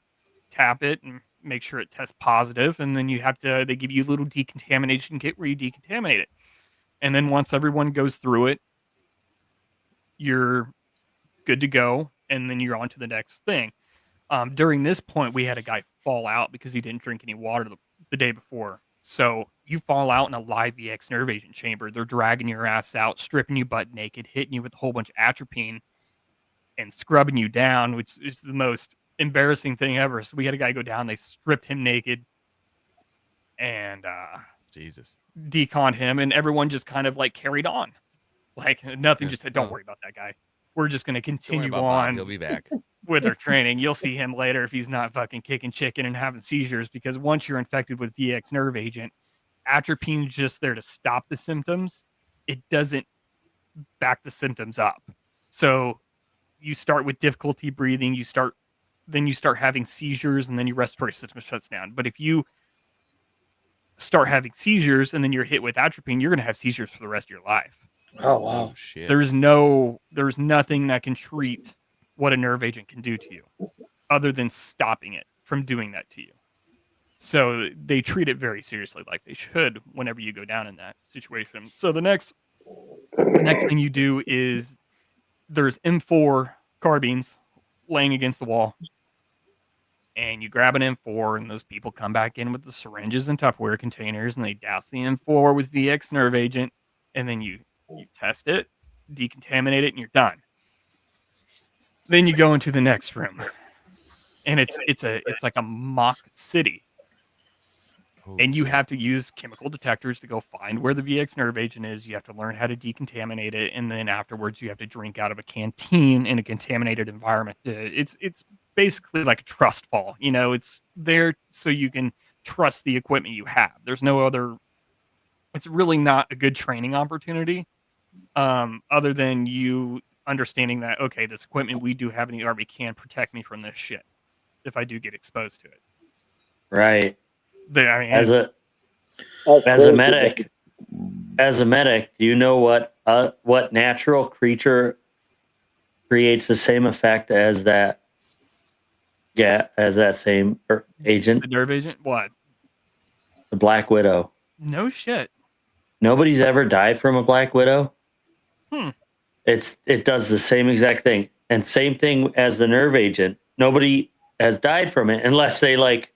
tap it and make sure it tests positive. And then they give you a little decontamination kit where you decontaminate it. And then once everyone goes through it, you're good to go. And then you're on to the next thing. During this point, we had a guy fall out because he didn't drink any water the day before. So you fall out in a live VX nerve agent chamber. They're dragging your ass out, stripping you butt naked, hitting you with a whole bunch of atropine, and scrubbing you down, which is the most embarrassing thing ever. So we had a guy go down. They stripped him naked and Jesus. deconned him, and everyone just kind of like carried on. Like nothing, just said, don't worry about that guy. We're just going to continue Bob. on. He'll be back. With our training. You'll see him later if he's not fucking kicking chicken and having seizures, because once you're infected with VX nerve agent, atropine's just there to stop the symptoms. It doesn't back the symptoms up. So you start with difficulty breathing, then you start having seizures, and then your respiratory system shuts down. But if you start having seizures and then you're hit with atropine, you're going to have seizures for the rest of your life. Oh, wow. Oh, shit. There's nothing that can treat what a nerve agent can do to you other than stopping it from doing that to you. So they treat it very seriously, like they should whenever you go down in that situation. So the next thing you do is there's M4 carbines laying against the wall, and you grab an M4, and those people come back in with the syringes and Tupperware containers, and they douse the M4 with VX nerve agent, and then you test it, decontaminate it, and you're done. Then you go into the next room, and it's like a mock city, and you have to use chemical detectors to go find where the VX nerve agent is. You have to learn how to decontaminate it, and then afterwards you have to drink out of a canteen in a contaminated environment. It's basically like a trust fall. It's there so you can trust the equipment you have. There's no other. It's really not a good training opportunity, other than you understanding that, okay, this equipment we do have in the Army can protect me from this shit. if I do get exposed to it. Right. I mean, As a That's as a crazy. medic, do you know what natural creature creates the same effect as that? Yeah, as that same agent, the nerve agent. What? the Black Widow. No shit. Nobody's ever died from a Black Widow. Hmm. It does the same exact thing, and same thing as the nerve agent. Nobody has died from it unless they like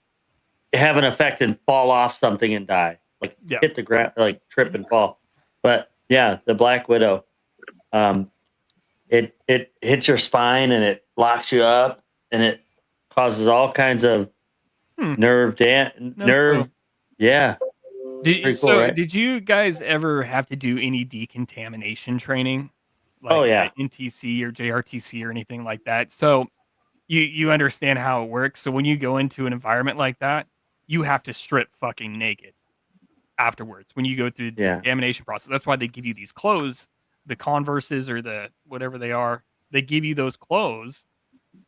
have an effect and fall off something and die, like Yeah. hit the ground, like trip and fall. But yeah, the Black Widow, it hits your spine and it locks you up and it causes all kinds of No nerve. clue. Yeah. Did, cool, right? did you guys ever have to do any decontamination training, Oh, like yeah. at NTC or JRTC or anything like that? So you understand how it works. So when you go into an environment like that, you have to strip fucking naked afterwards when you go through the Yeah. decontamination process. That's why they give you these clothes, the Converses or the whatever they are. They give you those clothes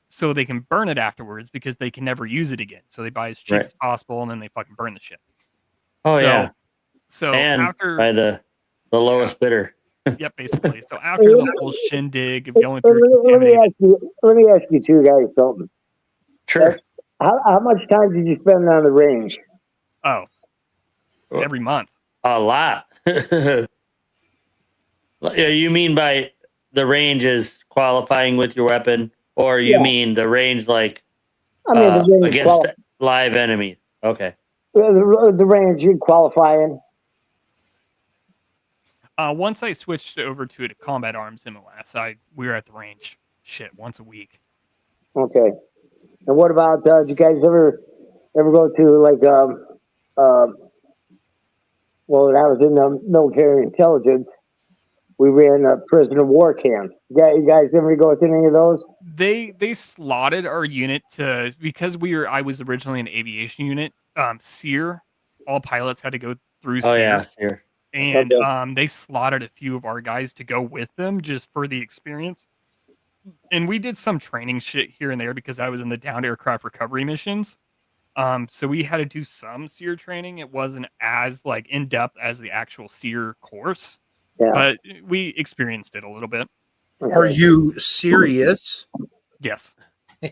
so they can burn it afterwards because they can never use it again. So they buy as cheap Right. as possible and then they fucking burn the shit. Oh, So- yeah. So And after by the lowest bidder. Yep, basically. So after the whole shindig of going through Let me contaminated, ask you two guys something. Sure. How much time did you spend on the range? every month. A lot. You mean by the range is qualifying with your weapon, or you mean the range like I mean, the range against live enemies? Okay. the range you qualifying. Once I switched over to a combat arms MOS, we were at the range once a week. Okay. And what about did you guys ever go to like well, when I was in the military intelligence, we ran a prisoner of war camp. You guys ever go to any of those? They slotted our unit to because I was originally an aviation unit. SERE, all pilots had to go through Oh SERE. yeah, here. And Okay. they slotted a few of our guys to go with them just for the experience. And we did some training shit here and there because I was in the downed aircraft recovery missions. So we had to do some SERE training. It wasn't as like in depth as the actual SERE course, Yeah. but we experienced it a little bit. Okay. Are you serious? Yes.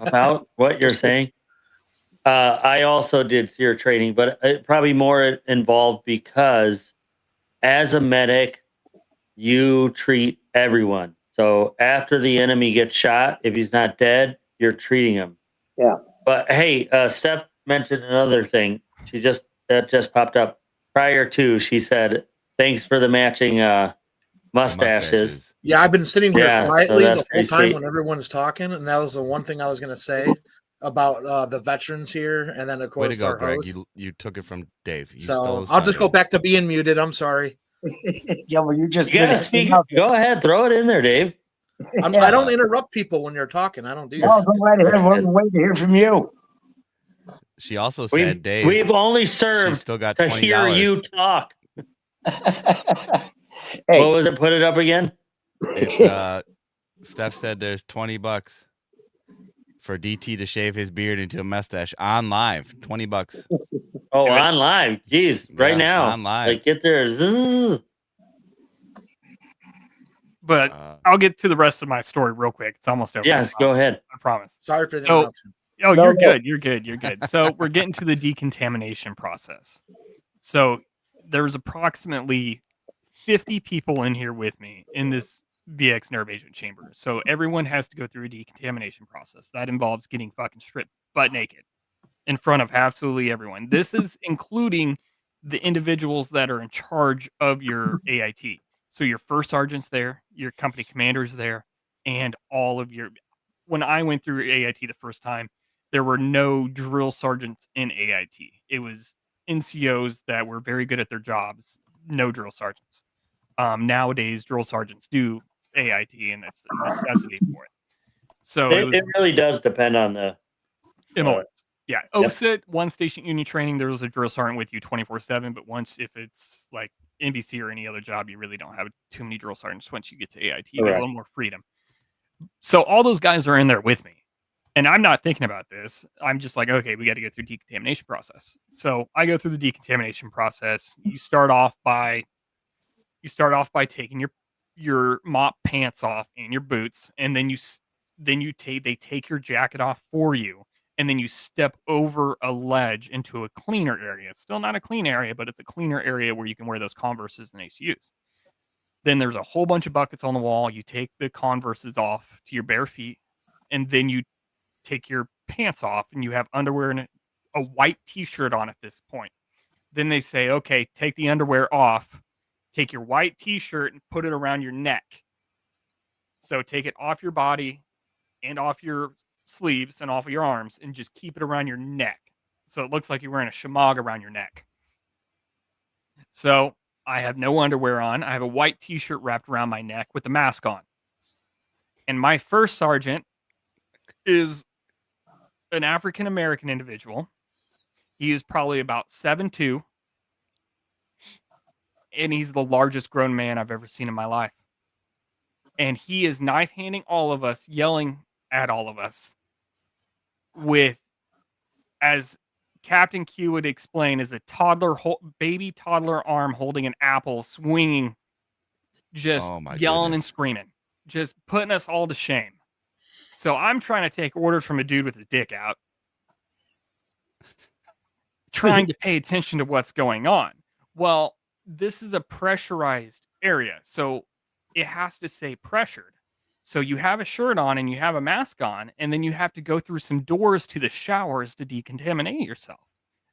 About what you're saying? I also did SERE training, but it probably more involved because as a medic, you treat everyone. So after the enemy gets shot, if he's not dead, you're treating him. Yeah. But hey, Steph mentioned another thing. That just popped up prior to. She said, "Thanks for the matching mustaches." Yeah, I've been sitting here Yeah, so quietly the that's whole pretty time sweet. when everyone's talking, and that was the one thing I was going to say about the veterans here, and then of Way to course go, our Greg. host. You took it from Dave. You So stole his I'll just go thunder. back to being muted. I'm sorry. Yeah, well, you just You gotta speak. Go ahead, throw it in there, Dave. I don't interrupt people when you're talking. I don't do No, that. go right ahead. That's We're good. waiting to hear from you. She also said, Dave, We've only she's served still got to $20. hear you talk. Hey, What was it? Put it up again. It's Steph said there's $20 for DT to shave his beard into a mustache on live. $20. Oh, Do it. on live. Jeez, right Yeah, now. on live. Like get there. Zzz. But I'll get to the rest of my story real quick. It's almost over. Yes, go ahead. I promise. Sorry for the So- interruption. Oh, No, you're no. good. You're good. You're good. So we're getting to the decontamination process. So there's approximately 50 people in here with me in this VX nerve agent chamber. So everyone has to go through a decontamination process. That involves getting fucking stripped butt naked in front of absolutely everyone. This is including the individuals that are in charge of your AIT. So your first sergeant's there, your company commander's there, and all of your. When I went through AIT the first time, there were no drill sergeants in AIT. It was NCOs that were very good at their jobs, no drill sergeants. Nowadays, drill sergeants do AIT, and that's a necessity for it. So it was It really does depend on the. MOS. Yeah. Yep. OSIT, one station unit training, there's a drill sergeant with you 24/7. But if it's like NBC or any other job, you really don't have too many drill sergeants once you get to AIT. You get a Correct. little more freedom. So all those guys are in there with me. And I'm not thinking about this. I'm just like, okay, we got to go through decontamination process. So I go through the decontamination process. You start off by taking your mop pants off and your boots, and then they take your jacket off for you, and then you step over a ledge into a cleaner area. It's still not a clean area, but it's a cleaner area where you can wear those Converses and ACUs. Then there's a whole bunch of buckets on the wall. You take the Converses off to your bare feet, and then you take your pants off, and you have underwear and a white t-shirt on at this point. Then they say, okay, take the underwear off, take your white t-shirt and put it around your neck. So take it off your body and off your sleeves and off of your arms and just keep it around your neck. So it looks like you're wearing a shamag around your neck. So I have no underwear on. I have a white t-shirt wrapped around my neck with a mask on. And my first sergeant is an African-American individual. He is probably about 7'2", and he's the largest grown man I've ever seen in my life. And he is knife-handing all of us, yelling at all of us with, as Captain Q would explain, as a baby toddler arm holding an apple, swinging, just yelling and screaming, just putting us all to shame. So I'm trying to take orders from a dude with his dick out, trying to pay attention to what's going on. Well, this is a pressurized area, so it has to stay pressured. So you have a shirt on and you have a mask on, and then you have to go through some doors to the showers to decontaminate yourself.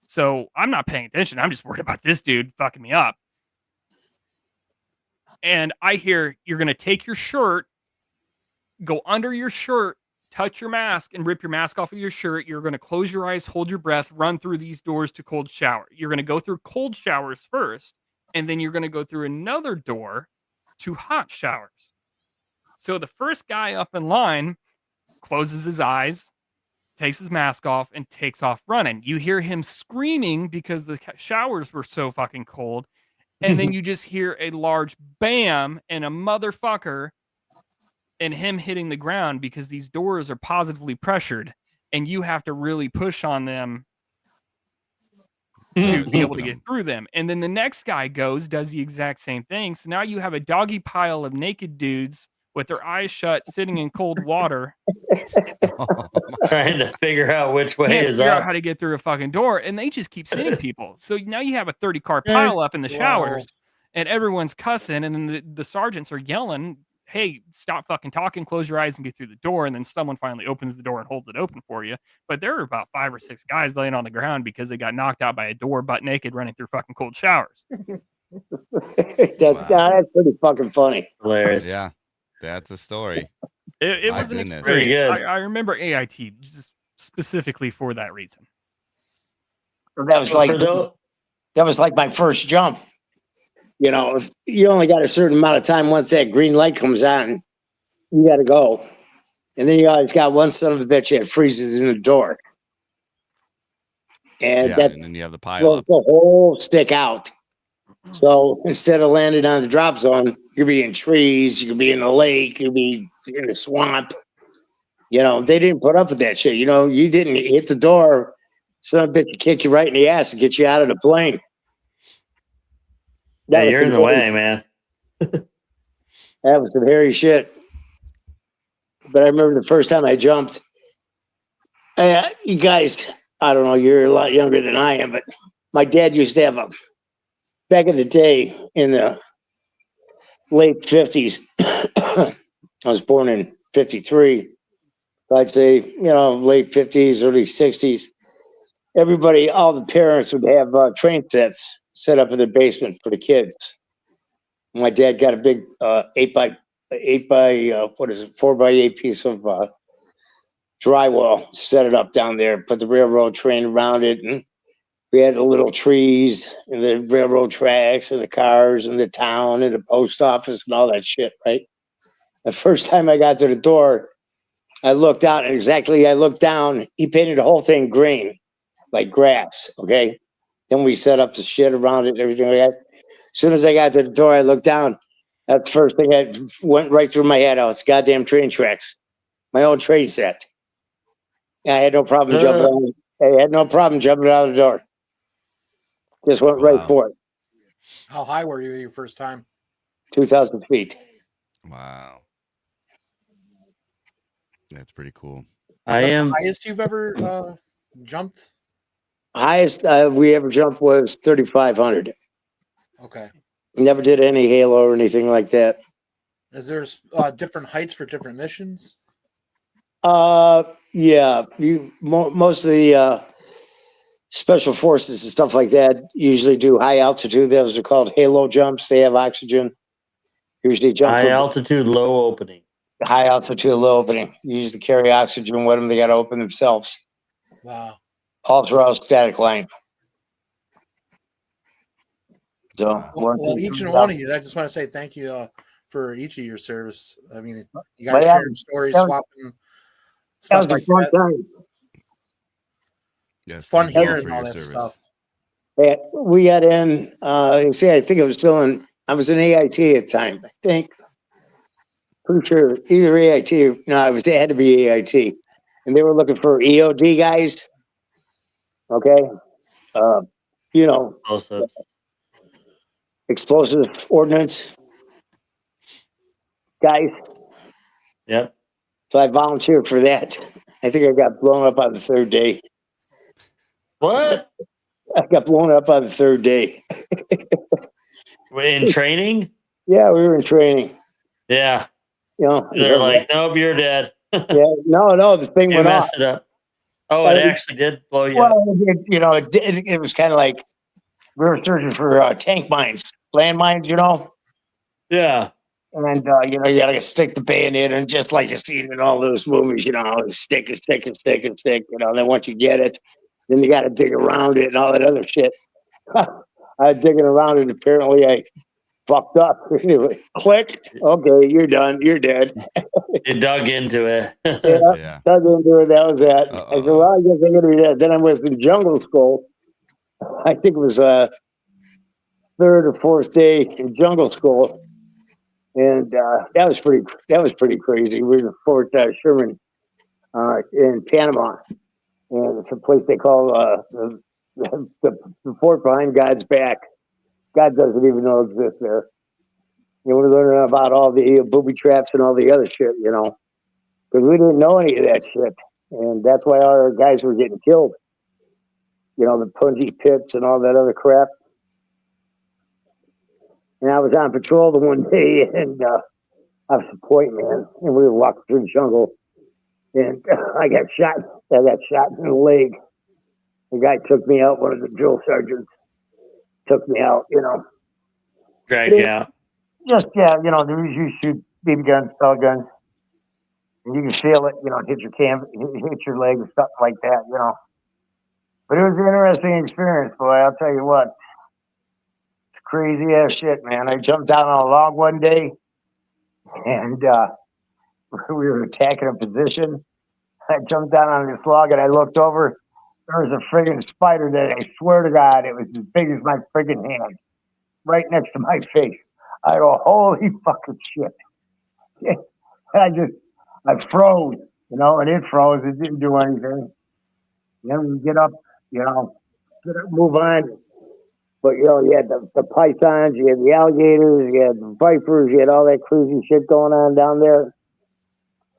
So I'm not paying attention. I'm just worried about this dude fucking me up. And I hear you're going to take your shirt, go under your shirt, touch your mask, and rip your mask off of your shirt. You're going to close your eyes, hold your breath, run through these doors to cold shower. You're going to go through cold showers first, and then you're going to go through another door to hot showers. So the first guy up in line closes his eyes, takes his mask off, and takes off running. You hear him screaming because the showers were so fucking cold. And then you just hear a large bam and a motherfucker and him hitting the ground because these doors are positively pressured and you have to really push on them to be able to get through them. And then the next guy does the exact same thing. So now you have a doggy pile of naked dudes with their eyes shut, sitting in cold water, trying to figure out which way can't is figure out up. how to get through a fucking door, and they just keep sitting people. So now you have a 30-car pile up in the showers, and everyone's cussing, and then the sergeants are yelling, hey, stop fucking talking, close your eyes and get through the door. And then someone finally opens the door and holds it open for you. But there are about 5 or 6 guys laying on the ground because they got knocked out by a door butt naked running through fucking cold showers. That's pretty fucking funny. Hilarious. Yeah, that's a story. It My was an goodness. Pretty experience. good. I remember AIT just specifically for that reason. That was like my first jump. You know, if you only got a certain amount of time once that green light comes on, you got to go. And then you always got one son of a bitch that freezes in the door. And Yeah, that and then you have the pile blows up. the whole stick out. So instead of landing on the drop zone, you could be in trees, you could be in the lake, you could be in the swamp. You know, they didn't put up with that shit. You know, you didn't hit the door, son of a bitch kick you right in the ass and get you out of the plane. Yeah, you're in the way, man. That was some hairy shit. But I remember the first time I jumped. You guys, I don't know, you're a lot younger than I am, but my dad used to have back in the day in the late 50s. I was born in 53. I'd say, late 50s, early 60s. Everybody, all the parents would have train sets set up in the basement for the kids. My dad got a big 4x8 piece of drywall, set it up down there, put the railroad train around it, and we had the little trees and the railroad tracks and the cars and the town and the post office and all that shit, right? The first time I got to the door, I looked out, and exactly I looked down, he painted the whole thing green, like grass, okay? Then we set up the shit around it and everything like that. As soon as I got to the door, I looked down. That's the first thing that went right through my head. Oh, it's goddamn train tracks. My own train set. I had no problem jumping out. I had no problem jumping out of the door. Just went right Wow. for it. How high were you your first time? 2,000 feet. Wow. That's pretty cool. I Is that am. the highest you've ever jumped? Highest we ever jumped was 3,500. Okay. Never did any halo or anything like that. Is there different heights for different missions? Yeah. Most of the special forces and stuff like that usually do high altitude. Those are called halo jumps. They have oxygen. Usually jump High from altitude, low opening. high altitude, low opening. You usually carry oxygen with them. They got to open themselves. Wow. All throughout static line. So Wow. Well, each and one of you, I just want to say thank you for each of your service. I mean, you guys sharing stories, swapping that stuff was a like fun that. time. Yes, It's fun thank you all hearing for all your that service. stuff. Yeah, we got in. You see, I think I was still in. I was in AIT at the time. I think. Pretty sure either AIT. No, it had to be AIT, and they were looking for EOD guys. Okay, you know, Close-ups. explosive ordnance guys. Yep. So I volunteered for that. I think I got blown up on the third day. What? I got blown up on the third day. In training? Yeah, we were in training. Yeah. You know, They're like, nope, you're dead. yeah, no, the thing You went off. messed it up. Oh, it actually did blow you up. Well, it was kind of like we were searching for tank mines, landmines, Yeah. and you gotta stick the bayonet in, just like you see in all those movies, stick and stick and stick and stick, then once you get it, then you gotta dig around it and all that other shit. I was digging around it, apparently I fucked up. Anyway, click, okay, you're done, you're dead. You dug into it. Yeah, Yeah. dug into it, that was that. I said, Uh-oh. well, I guess I'm gonna be that. Then I was in jungle school. I think it was third or fourth day in jungle school, and that was pretty crazy. We were in Fort Sherman in Panama, and it's a place they call the fort behind God's back. God doesn't even know it exists there. We're learning about all the booby traps and all the other shit, because we didn't know any of that shit, and that's why our guys were getting killed. The punji pits and all that other crap. And I was on patrol the one day, and I was a point man, and we were walking through the jungle, and I got shot. I got shot in the leg. The guy took me out. One of the drill sergeants took me out. Drag you out. Just you shoot BB guns, pellet guns, and you can feel it. Hit your hit your leg or something like that. But it was an interesting experience, boy. I'll tell you what. It's crazy ass shit, man. I jumped down on a log one day, and we were attacking a position. I jumped down on this log and I looked over. There was a friggin' spider that I swear to God, it was as big as my friggin' hand, right next to my face. I go, holy fucking shit. I froze, and it froze. It didn't do anything. Then we get up, move on. But, you had the pythons, you had the alligators, you had the vipers, you had all that crazy shit going on down there.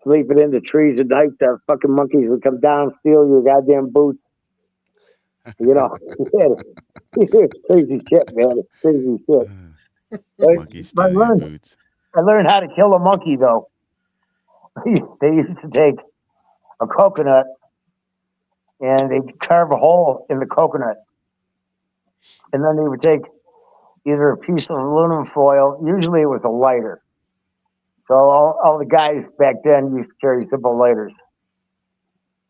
Sleeping in the trees at night, the fucking monkeys would come down, steal your goddamn boots. It's crazy shit, man. It's crazy shit. Monkey steal your boots. I learned how to kill a monkey, though. They used to take a coconut and they'd carve a hole in the coconut. And then they would take either a piece of aluminum foil, usually it was a lighter. So all the guys back then used to carry simple lighters.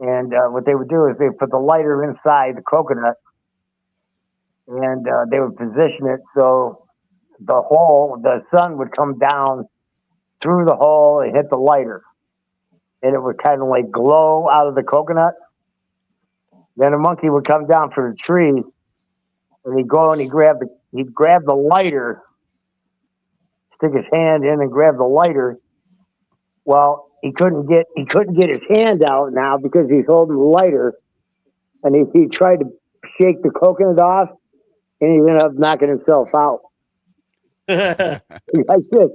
And what they would do is they put the lighter inside the coconut, and they would position it so the sun would come down through the hole and hit the lighter, and it would kind of like glow out of the coconut. Then a monkey would come down from the tree, and he'd go and he'd grab the lighter, stick his hand in and grab the lighter, Well, he couldn't get his hand out now because he's holding the lighter, and he tried to shake the coconut off, and he ended up knocking himself out. I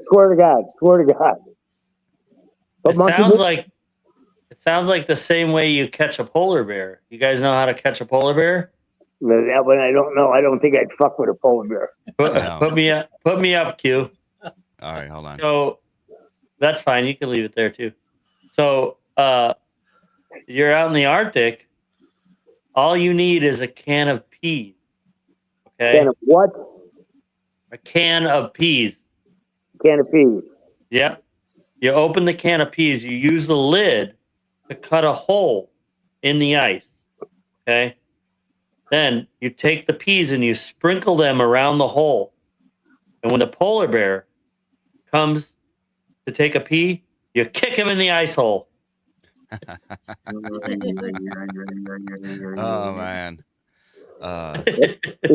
swear to God, swear to God. But It sounds like the same way you catch a polar bear. You guys know how to catch a polar bear? that one I don't know. I don't think I'd fuck with a polar bear. Put me up, Q. All right, hold on. So that's fine. You can leave it there too. So you're out in the Arctic. All you need is a can of peas. Okay. Can of what? A can of peas. Can of peas. Yep. You open the can of peas. You use the lid to cut a hole in the ice. Okay. Then you take the peas and you sprinkle them around the hole. And when the polar bear comes to take a pee, you kick him in the ice hole. Oh man. I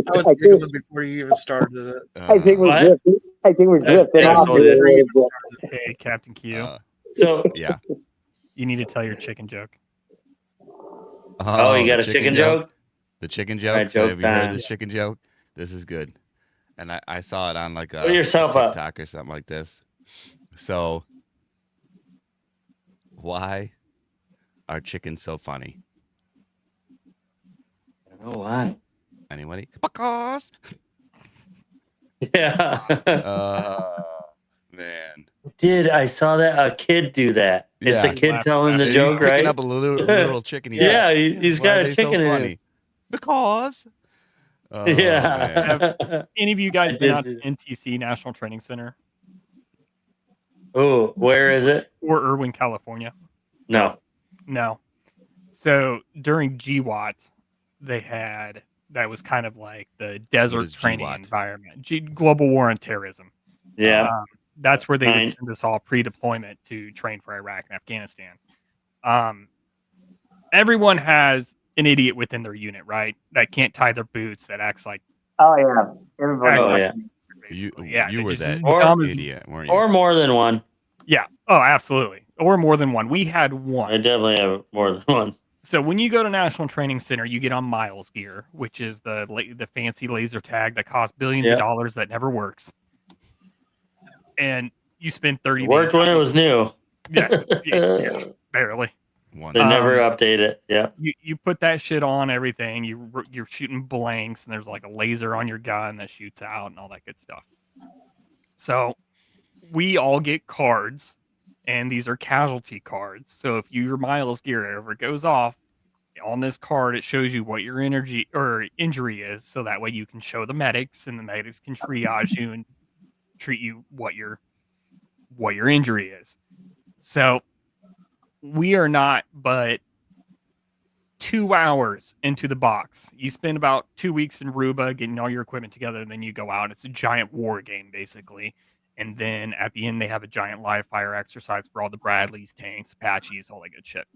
was giggling before you even started it. I think we're What? drifting. I think we're That's drifting off. typical, here. Hey, Captain Q, So, yeah. you need to tell your chicken joke. oh, you got the a chicken joke? The chicken All joke. right, So joke have you heard time. this chicken joke? This is good. And I saw it on like Put yourself up. TikTok or something like this. So why are chickens so funny? I don't know why. Anybody? Because Yeah. man. I saw that a kid do that. It's Yeah. a kid telling the He's joke, picking right? up a literal chicken. He's Yeah, like, he's why got are a they chicken so in funny? him. Because. Oh, man. Yeah. Any of you guys I been did out see to NTC National Training Center Oh, where is it? or Irwin, California? No. No. So during GWAT, they had that was kind of like the desert is training GWAT? environment, Global War on Terrorism. Yeah. That's where they Fine. would send us all pre-deployment to train for Iraq and Afghanistan. Everyone has an idiot within their unit, right? That can't tie their boots, that acts like Oh yeah, everybody. Oh, yeah. basically. Yeah, you they're were just that as dumb as idiot, weren't you? Or more than one. yeah. Oh, absolutely. Or more than one. We had one. I definitely have more than one. So when you go to National Training Center, you get on Miles gear, which is the fancy laser tag that costs billions of dollars that never works. And you spend 30 It worked days. when it was new. Yeah, barely. They never update it. Yeah. You put that shit on everything. You're shooting blanks, and there's like a laser on your gun that shoots out and all that good stuff. So we all get cards, and these are casualty cards. So if your Miles gear ever goes off, on this card it shows you what your energy or injury is, so that way you can show the medics, and the medics can triage you and treat you what your injury is. So we are not but 2 hours into the box. You spend about 2 weeks in Aruba getting all your equipment together, and then you go out. It's a giant war game, basically. And then at the end, they have a giant live fire exercise for all the Bradleys, tanks, Apaches, all that good shit.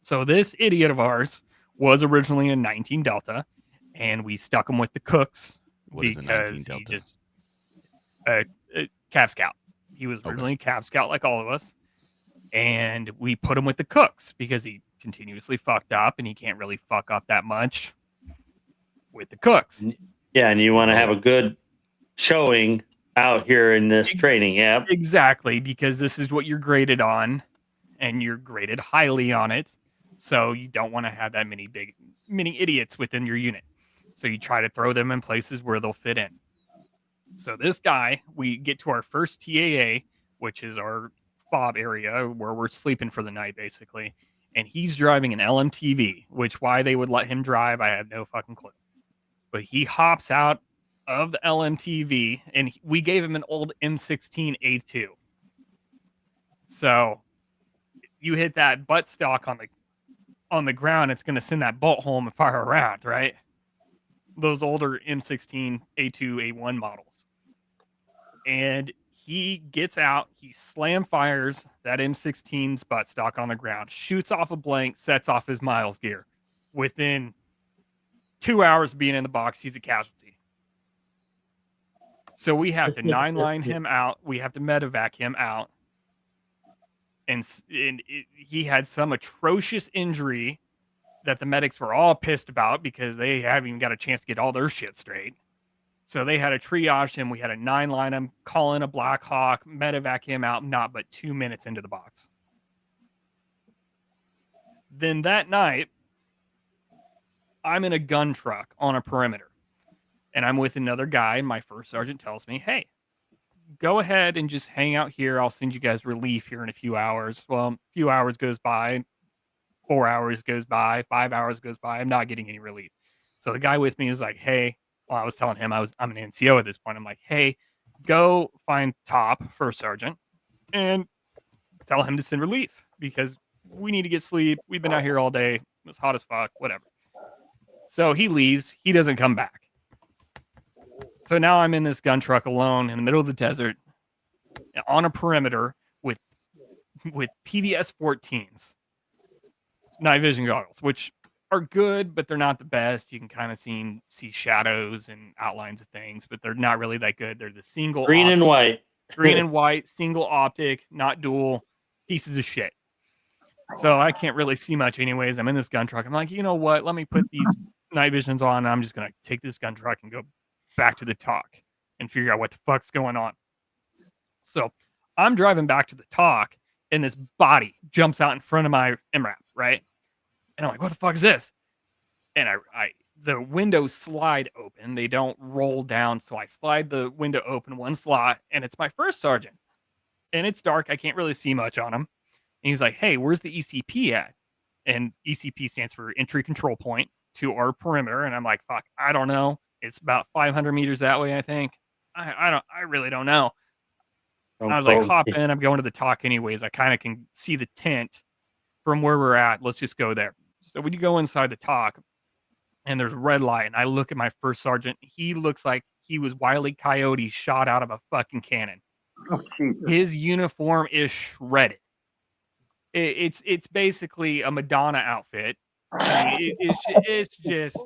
So this idiot of ours was originally a 19 Delta, and we stuck him with the cooks What is a 19 because Delta? he just a Cav Scout. He was originally a Cav Scout like all of us, and we put him with the cooks because he continuously fucked up, and he can't really fuck up that much with the cooks. Yeah, and you want to have a good showing out here in this training. Yeah. Exactly, because this is what you're graded on, and you're graded highly on it. So you don't want to have that many idiots within your unit. So you try to throw them in places where they'll fit in. So this guy, we get to our first TAA, which is our fob area where we're sleeping for the night, basically. And he's driving an LMTV, which why they would let him drive, I have no fucking clue. But he hops out of the LMTV, and we gave him an old M16A2. So you hit that butt stock on the ground, it's going to send that bolt home and fire around, right? Those older M16 A2 A1 models. And he gets out, he slam fires that M16's butt stock on the ground, shoots off a blank, sets off his Miles gear. Within 2 hours of being in the box, he's a casualty. So we have to 9-line him out. We have to medevac him out. he had some atrocious injury that the medics were all pissed about because they haven't even got a chance to get all their shit straight. So they had to triage him. We had a 9-line him, call in a Black Hawk, medevac him out, not but 2 minutes into the box. Then that night, I'm in a gun truck on a perimeter, and I'm with another guy. And my first sergeant tells me, hey, go ahead and just hang out here. I'll send you guys relief here in a few hours. Well, a few hours goes by, 4 hours goes by, 5 hours goes by. I'm not getting any relief. So the guy with me is like, hey, well, I was telling him I'm an NCO at this point. I'm like, hey, go find Top, first sergeant, and tell him to send relief because we need to get sleep. We've been out here all day. It's hot as fuck, whatever. So he leaves. He doesn't come back. So now I'm in this gun truck alone in the middle of the desert on a perimeter with PVS 14s, night vision goggles, which are good, but they're not the best. You can kind of see shadows and outlines of things, but they're not really that good. They're the single Green and white. green and white, single optic, not dual, pieces of shit. So I can't really see much anyways. I'm in this gun truck. I'm like, you know what? Let me put these night visions on. And I'm just going to take this gun truck and go back to the talk and figure out what the fuck's going on. So I'm driving back to the talk and this body jumps out in front of my MRAP, right? And I'm like, what the fuck is this? And the windows slide open. They don't roll down. So I slide the window open one slot and it's my first sergeant. And it's dark. I can't really see much on him. And he's like, hey, where's the ECP at? And ECP stands for entry control point to our perimeter. And I'm like, fuck, I don't know. It's about 500 meters that way, I think. I really don't know. I was like, hop in. I'm going to the talk anyways. I kind of can see the tent from where we're at. Let's just go there. So when you go inside the talk and there's a red light and I look at my first sergeant, he looks like he was Wile E. Coyote shot out of a fucking cannon. Oh, his uniform is shredded. It's basically a Madonna outfit. I mean, it's just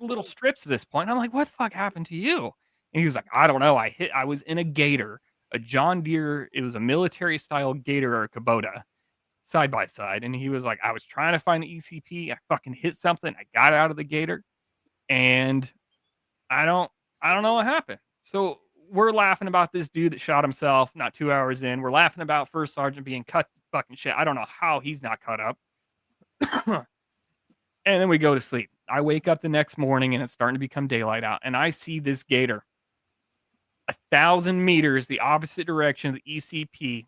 little strips at this point. I'm like, what the fuck happened to you? And he was like, I don't know. I was in a Gator, a John Deere. It was a military style Gator or a Kubota side by side. And he was like, I was trying to find the ECP. I fucking hit something. I got out of the Gator and I don't know what happened. So we're laughing about this dude that shot himself not 2 hours in. We're laughing about first sergeant being cut to fucking shit. I don't know how he's not cut up. And then we go to sleep. I wake up the next morning and it's starting to become daylight out. And I see this Gator 1,000 meters the opposite direction of the ECP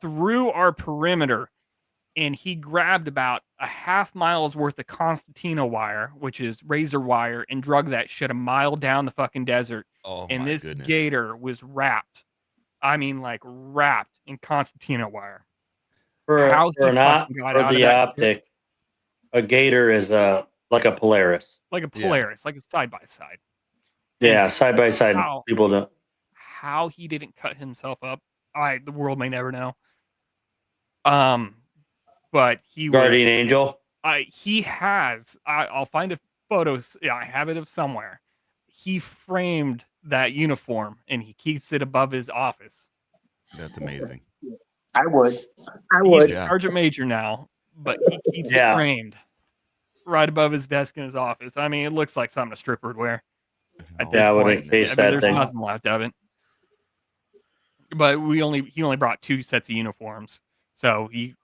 through our perimeter. And he grabbed about a half mile's worth of Constantino wire, which is razor wire, and drug that shit a mile down the fucking desert. Oh, and my this goodness. Gator was wrapped. I mean, like wrapped in Constantino wire. For How he the fucking got out of that optic, a Gator is like a Polaris. like a Polaris, like a side by side. Yeah, side by side. How- People don't. How he didn't cut himself up, the world may never know. But he Guardian was. Angel. He has. I'll find a photo. Yeah, I have it of somewhere. He framed that uniform and he keeps it above his office. That's amazing. I would. He's a Yeah. sergeant major now, but he keeps it framed right above his desk in his office. I mean, it looks like something a stripper would wear. At this Yeah, I would point, encase that there's thing. nothing left of it. But he only brought 2 sets of uniforms, so he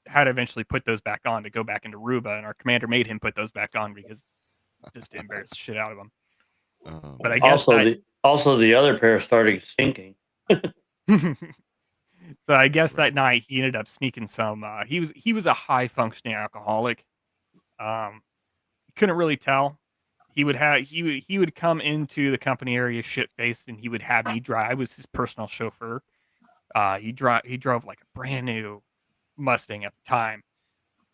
had to eventually put those back on to go back into Ruba, and our commander made him put those back on because just to embarrass the shit out of him. But I guess also the other pair started stinking. So I guess that night he ended up sneaking some. He was a high functioning alcoholic. Couldn't really tell. He would come into the company area shit faced, and he would have me drive. I was his personal chauffeur. He drove like a brand new Mustang at the time,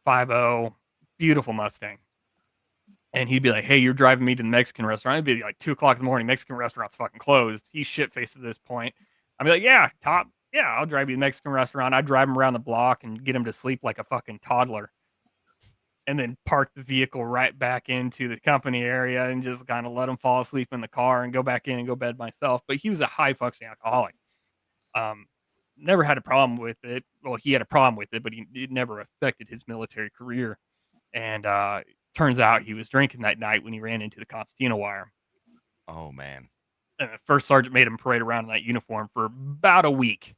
5.0, beautiful Mustang. And he'd be like, "Hey, you're driving me to the Mexican restaurant." It'd be like 2:00 in the morning. Mexican restaurant's fucking closed. He's shit faced at this point. I'd be like, "Yeah, Top. Yeah, I'll drive you to the Mexican restaurant." I'd drive him around the block and get him to sleep like a fucking toddler. And then park the vehicle right back into the company area and just kind of let him fall asleep in the car and go back in and go to bed myself. But he was a high functioning alcoholic. never had a problem with it. Well, he had a problem with it, but it never affected his military career. And turns out he was drinking that night when he ran into the Constantina wire. Oh man. And the first sergeant made him parade around in that uniform for about a week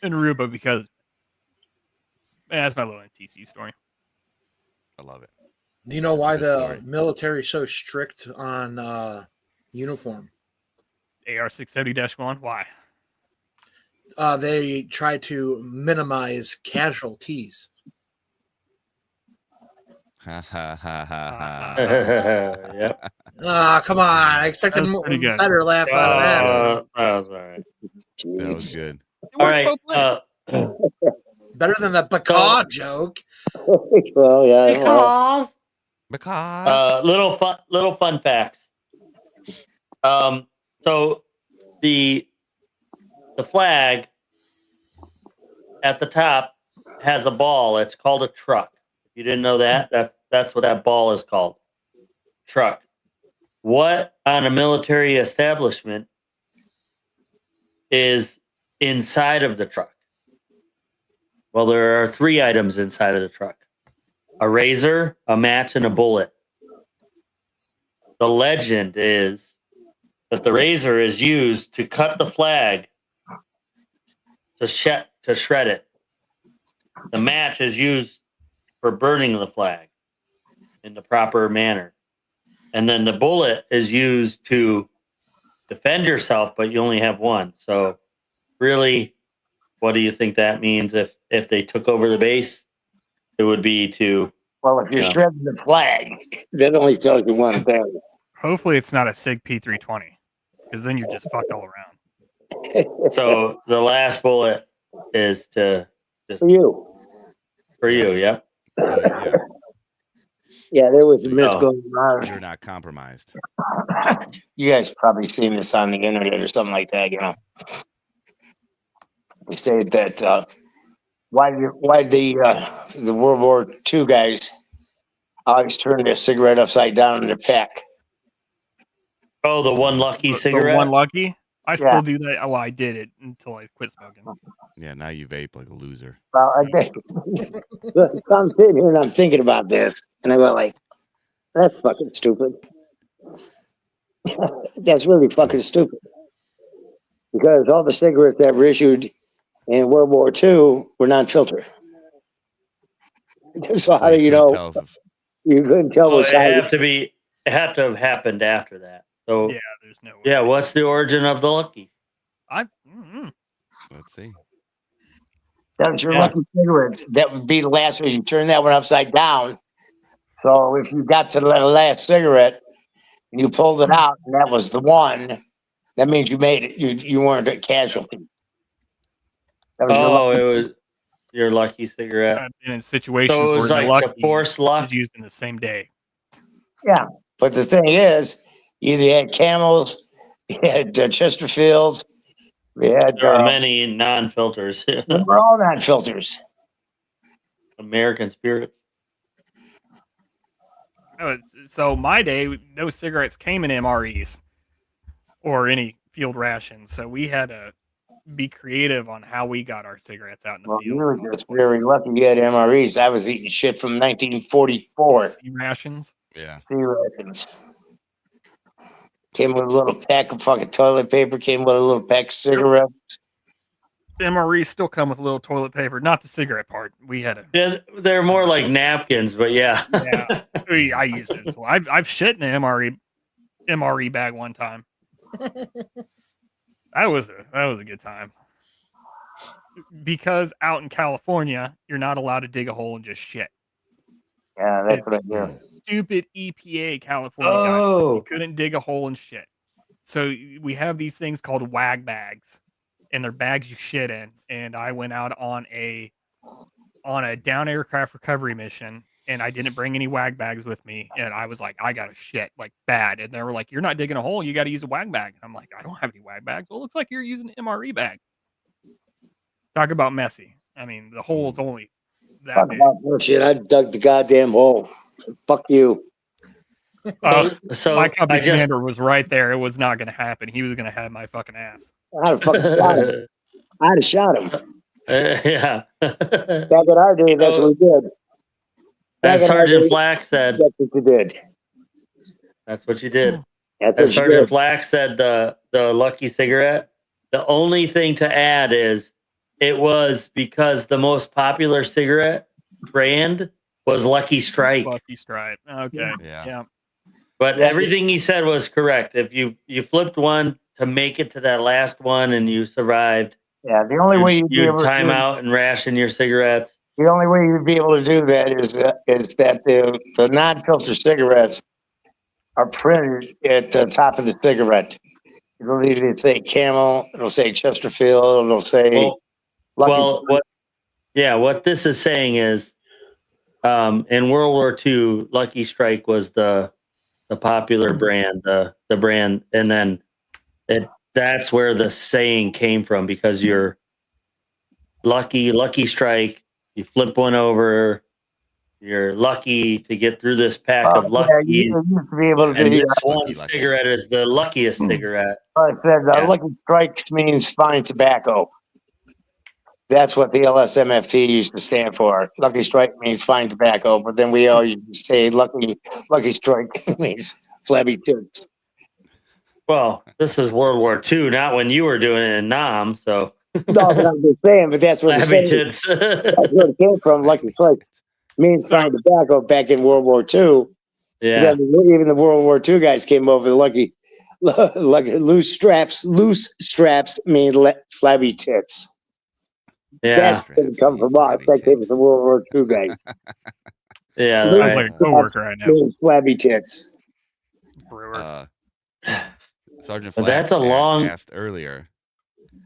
in Aruba because that's my little NTC story. I love it. Do you know why Good the story. military is so strict on uniform? AR 670-1. Why? They try to minimize casualties. Ha ha ha ha ha. Yep. Come on. I expected That was pretty good. better laugh out of that. That was all right. That was good. It All works right. both ways. Better than the Bacall joke. Well, yeah. Well, Because little fun facts. So the flag at the top has a ball. It's called a truck. If you didn't know that, that's what that ball is called. Truck. What on a military establishment is inside of the truck? Well, there are 3 items inside of the truck: a razor, a match, and a bullet. The legend is that the razor is used to cut the flag to shred it. The match is used for burning the flag in the proper manner. And then the bullet is used to defend yourself, but you only have one. So really, what do you think that means if they took over the base? It would be to... well, if you're shredding the flag, that only tells you one thing. Hopefully it's not a SIG P320 because then you're just fucked all around. So the last bullet is to just... For you, yeah. So, yeah, Yeah, there was a myth Oh. going around. you're not compromised. You guys probably seen this on the internet or something like that, you know. They say that why the World War II guys always turned their cigarette upside down in their pack. Oh, the one lucky The cigarette? one lucky? I Yeah. still do that. Well, I did it until I quit smoking. Yeah, now you vape like a loser. Well, I think so I'm sitting here and I'm thinking about this, and I go like, "That's fucking stupid." That's really fucking stupid. Because all the cigarettes that were issued in World War II were non-filter. So how do you couldn't know? tell if- You couldn't tell Oh, what it side. had to have happened after that. So Yeah, there's no way. yeah, what's the origin of the lucky? Let's see. That was your Yeah. lucky cigarette. That would be the last one. You turn that one upside down. So if you got to the last cigarette and you pulled it out and that was the one, that means you made it. You weren't a casualty. That was your Oh, lucky. it was your lucky cigarette. I've been in situations So it was where like the the lucky forced luck. is used in the same day. Yeah. But the thing is, either you had Camels, you had Chesterfields, we had There are many non-filters. they were all non-filters. American spirits. So my day, no cigarettes came in MREs or any field rations. So we had to be creative on how we got our cigarettes out in the Well, you field. were just very lucky you had MREs. I was eating shit from 1944. C rations. Yeah. C rations. Came with a little pack of fucking toilet paper, came with a little pack of cigarettes. MREs still come with a little toilet paper, not the cigarette part. We had They're more like napkins, but yeah. yeah. I used it as well. I've shit in an MRE bag one time. That was a good time. Because out in California, you're not allowed to dig a hole and just shit. Yeah, that's what I do. Stupid EPA California guys. Oh, You couldn't dig a hole and shit. So we have these things called wag bags, and they're bags you shit in. And I went out on a down aircraft recovery mission, and I didn't bring any wag bags with me. And I was like, I got to shit like bad. And they were like, you're not digging a hole. You got to use a wag bag. And I'm like, I don't have any wag bags. Well, it looks like you're using an MRE bag. Talk about messy. I mean, the hole's only that Talk big. about bullshit. I dug the goddamn hole. Fuck you. So my company I just commander was right there. It was not going to happen. He was going to have my fucking ass. I'd have fucking shot him. I'd have shot him. yeah. Back in our day, that's what we did. Back As in our Sergeant day, Flack said, that's what you did. that's what you did. That's As what you Sergeant did. Flack said, the Lucky cigarette. The only thing to add is it was because the most popular cigarette brand was Lucky Strike. Lucky Strike. Okay. Yeah. Yeah. But Yeah. everything he said was correct. If you flipped one to make it to that last one and you survived, Yeah, the only way you'd be you'd able to time do, out and ration your cigarettes. the only way you'd be able to do that is that the non-filter cigarettes are printed at the top of the cigarette. It'll either say Camel, it'll say Chesterfield, it'll say Well, Lucky. what this is saying is, in World War II, Lucky Strike was the popular brand, the brand, and then that's where the saying came from, because you're Lucky Strike. You flip one over, you're lucky to get through this pack of Yeah, Luckies. you used to be able to And do this that. one Lucky. cigarette is the luckiest cigarette. I said Yeah. Lucky Strike means fine tobacco. That's what the LSMFT used to stand for. Lucky Strike means fine tobacco, but then we all used to say Lucky Strike means flabby tits. Well, this is World War II, not when you were doing it in Nam. So No, but I'm just saying, but that's where the flabby saying, tits. that's where it came from. Lucky Strike means fine tobacco back in World War II. Yeah. Then even the World War II guys came over. Lucky loose straps mean flabby tits. Yeah. That didn't come from us. That came from the World War II guys. Yeah. Sounds Sounds like a coworker right now. Mean flabby tits. Brewer. Sergeant But Flack that's a long- asked earlier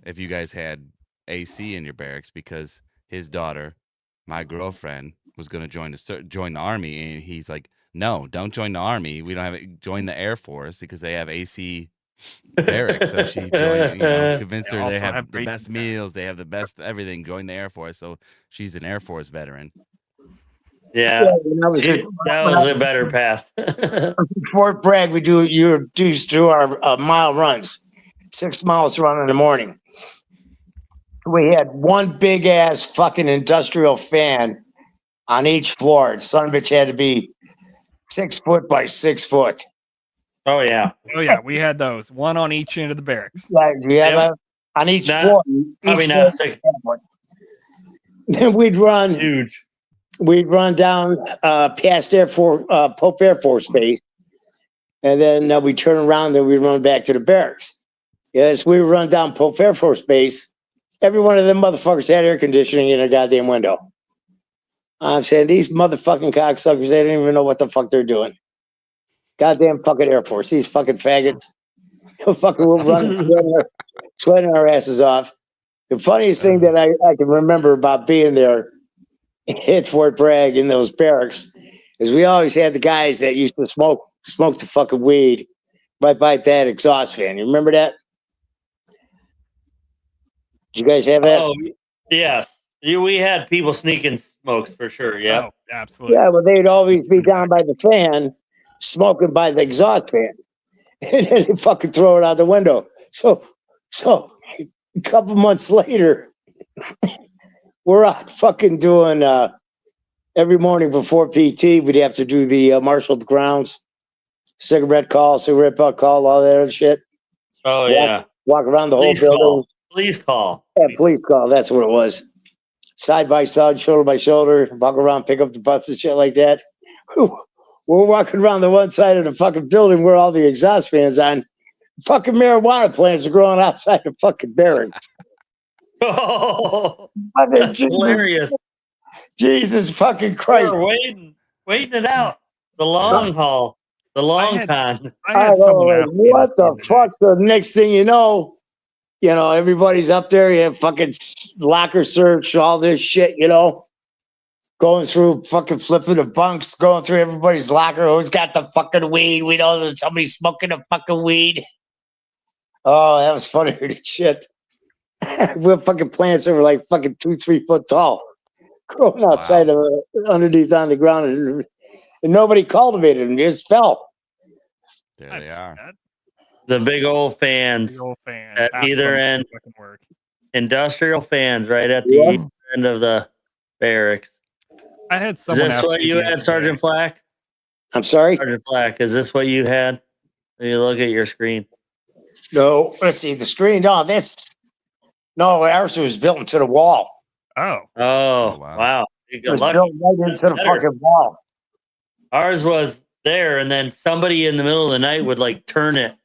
if you guys had AC in your barracks because his daughter, my girlfriend, was going to join the army, and he's like, "No, don't join the army. We don't have it. Join the Air Force because they have AC barracks." So she joined, convinced They her they also have have the great best defense. meals, they have the best everything. Join the Air Force, so she's an Air Force veteran. Yeah. When I was That was a better path. at Fort Bragg, you used to do our mile runs, 6 miles run in the morning. We had one big ass fucking industrial fan on each floor. Son of a bitch had to be 6 foot by 6 foot. Oh yeah. Oh yeah, we had those. One on each end of the barracks. Yeah, do you have Yep. that on each Not- floor? Probably Each not floor six. had one. Then we'd run Huge. down past Pope Air Force Base, and then we'd turn around. Then we'd run back to the barracks. Yes, we would run down Pope Air Force Base. Every one of them motherfuckers had air conditioning in their goddamn window. I'm saying these motherfucking cocksuckers, they didn't even know what the fuck they're doing. Goddamn fucking Air Force, these fucking faggots. Fucking we'll run sweating our asses off. The funniest thing that I can remember about being there at Fort Bragg in those barracks is we always had the guys that used to smoke the fucking weed right by that exhaust fan. You remember that? Did you guys have that? Oh yes. We had people sneaking smokes for sure. Yeah. Oh, absolutely. Yeah, well, they'd always be down by the fan, smoking by the exhaust fan, and then they fucking throw it out the window. So a couple months later, we're out fucking doing every morning before PT. We'd have to do the marshaled grounds, cigarette butt call, all that other shit. Oh yeah. Walk around the whole Police building. call. Police call. Yeah, police call. That's what it was. Side by side, shoulder by shoulder, walk around, pick up the butts and shit like that. We're walking around the one side of the fucking building where all the exhaust fans on. Fucking marijuana plants are growing outside the fucking barracks. Oh, I mean, that's hilarious. Jesus fucking Christ. We're waiting it out. The long haul. The long con. I had someone ask me what this the other day. fuck? So the next thing you know, everybody's up there. You have fucking locker search, all this shit, going through fucking flipping the bunks, going through everybody's locker. Who's got the fucking weed? We know there's somebody smoking the fucking weed. Oh, that was funny as shit. We're fucking plants that were like fucking 2-3 foot tall, growing outside of underneath on the ground, and nobody cultivated them. They just fell. There I've they seen are. that. The big old Big fans old fans. at Half of either them end, fucking work. industrial fans right at Yeah. the end of the barracks. I had Is someone this ask what me you the had, other Sergeant day. Flack? I'm sorry. Sergeant Flack, is this what you had? You look at your screen. No, let's see the screen. No, ours was built into the wall. Oh, Oh, wow. wow. You It got was lucky. built right into the Better. fucking wall. Ours was there, and then somebody in the middle of the night would like turn it.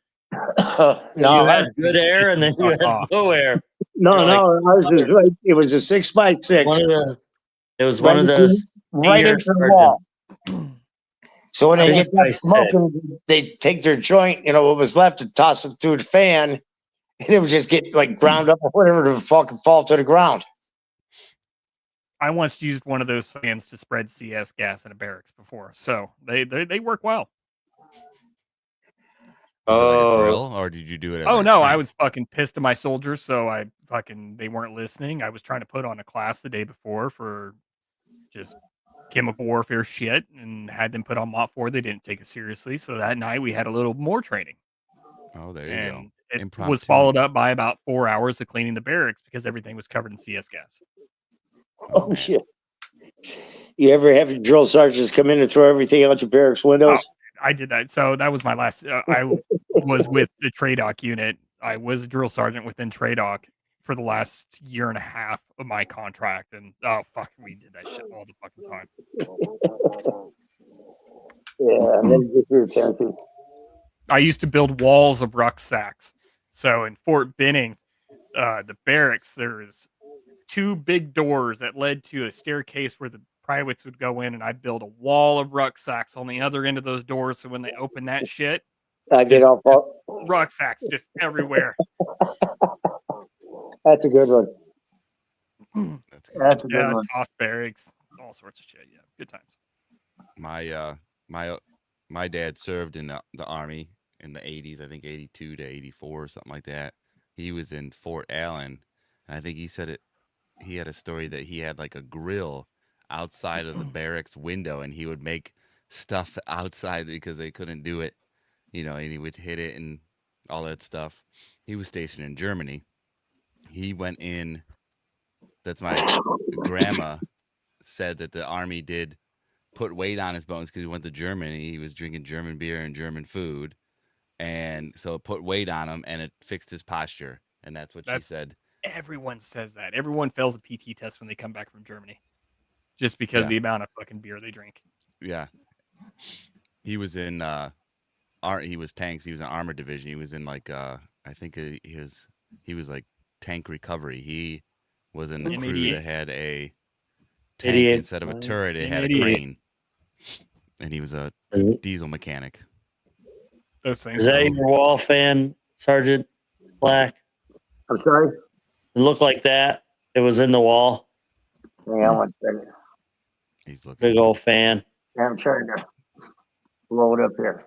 No, You had ours, good air, and then you Fuck had off. low air. no, You're like, ours was right. It was a 6x6, one of the. It was right one of the right senior into the sergeants. wall. So when they Six get by that six. smoking, they take their joint, what was left, and toss it through the fan, and it would just get like ground up or whatever to fucking fall to the ground. I once used one of those fans to spread CS gas in a barracks before, so they work well. Was it like a Oh, drill, or did you do it? At Oh like no, I night? was fucking pissed at my soldiers, so they weren't listening. I was trying to put on a class the day before for just chemical warfare shit and had them put on Mot 4. They didn't take it seriously, so that night we had a little more training. Oh, there you go. And it was Impromptu. followed up by about 4 hours of cleaning the barracks because everything was covered in CS gas. Oh man. shit! You ever have your drill sergeants come in and throw everything out your barracks windows? I did that. So that was my last. I was with the TRADOC unit. I was a drill sergeant within TRADOC for the last year and a half of my contract, and oh fuck, we did that shit all the fucking time. Yeah, and then get your attention. I used to build walls of rucksacks. So in Fort Benning, the barracks, there was 2 big doors that led to a staircase where the privates would go in, and I'd build a wall of rucksacks on the other end of those doors. So when they open that shit, I get off. rucksacks just everywhere. That's a good one. That's good. That's a good Yeah, one. toss barracks, all sorts of shit. Yeah, good times. My dad served in the army in the 80s, I think 82 to 84 or something like that. He was in Fort Allen, and I think he said he had a story that he had like a grill outside of the barracks window, and he would make stuff outside because they couldn't do it, and he would hit it and all that stuff. He was stationed in Germany. He went in. That's my grandma said that the army did put weight on his bones because he went to Germany. He was drinking German beer and German food, and so it put weight on him, and it fixed his posture. And that's what she said. Everyone says that. Everyone fails a PT test when they come back from Germany, just because the amount of fucking beer they drink. Yeah, he was in he was tanks. He was in armored division. He was in like I think he was like tank recovery. He was in the crew that had a tank instead of a turret. It had a crane, and he was a diesel mechanic. Those things. Is that your wall fan, Sergeant Black? I'm sorry. It looked like that. It was in the wall. Hang on one second. He's looking. Big old fan. I'm trying to blow it up here.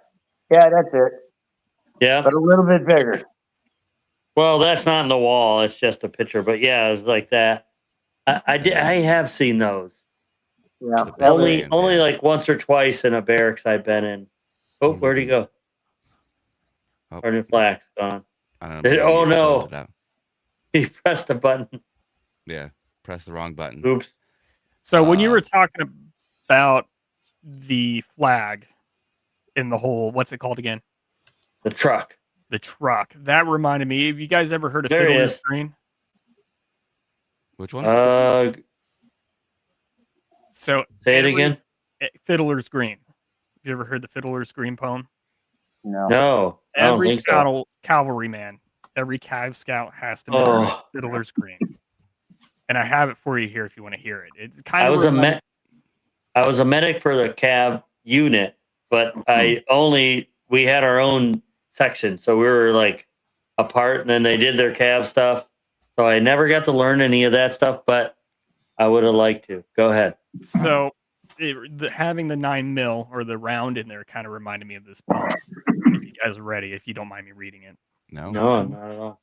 Yeah, that's it. Yeah. But a little bit bigger. Well, that's not in the wall. It's just a picture. But yeah, it's like that. I have seen those. Yeah. Only like once or twice in a barracks I've been in. Oh, where'd he go? Oh. Sergeant Black's gone. I don't know. Oh no. He pressed the button. Yeah, press the wrong button. Oops. So when you were talking about the flag in the whole, what's it called again? The truck. The truck. That reminded me. Have you guys ever heard of There he Fiddler's is. Green? Which one? So say it again. Fiddler's Green. Have you ever heard the Fiddler's Green poem? No. I don't Every think so. cavalryman, every Cav Scout has to memorize Fiddler's Green. And I have it for you here if you want to hear it. It's kind I of was a medic for the cab unit, but we had our own section, so we were like apart, and then they did their cab stuff. So I never got to learn any of that stuff, but I would have liked to. Go ahead. So having the 9mm or the round in there kind of reminded me of this poem. If you guys are ready, if you don't mind me reading it. No, not at all.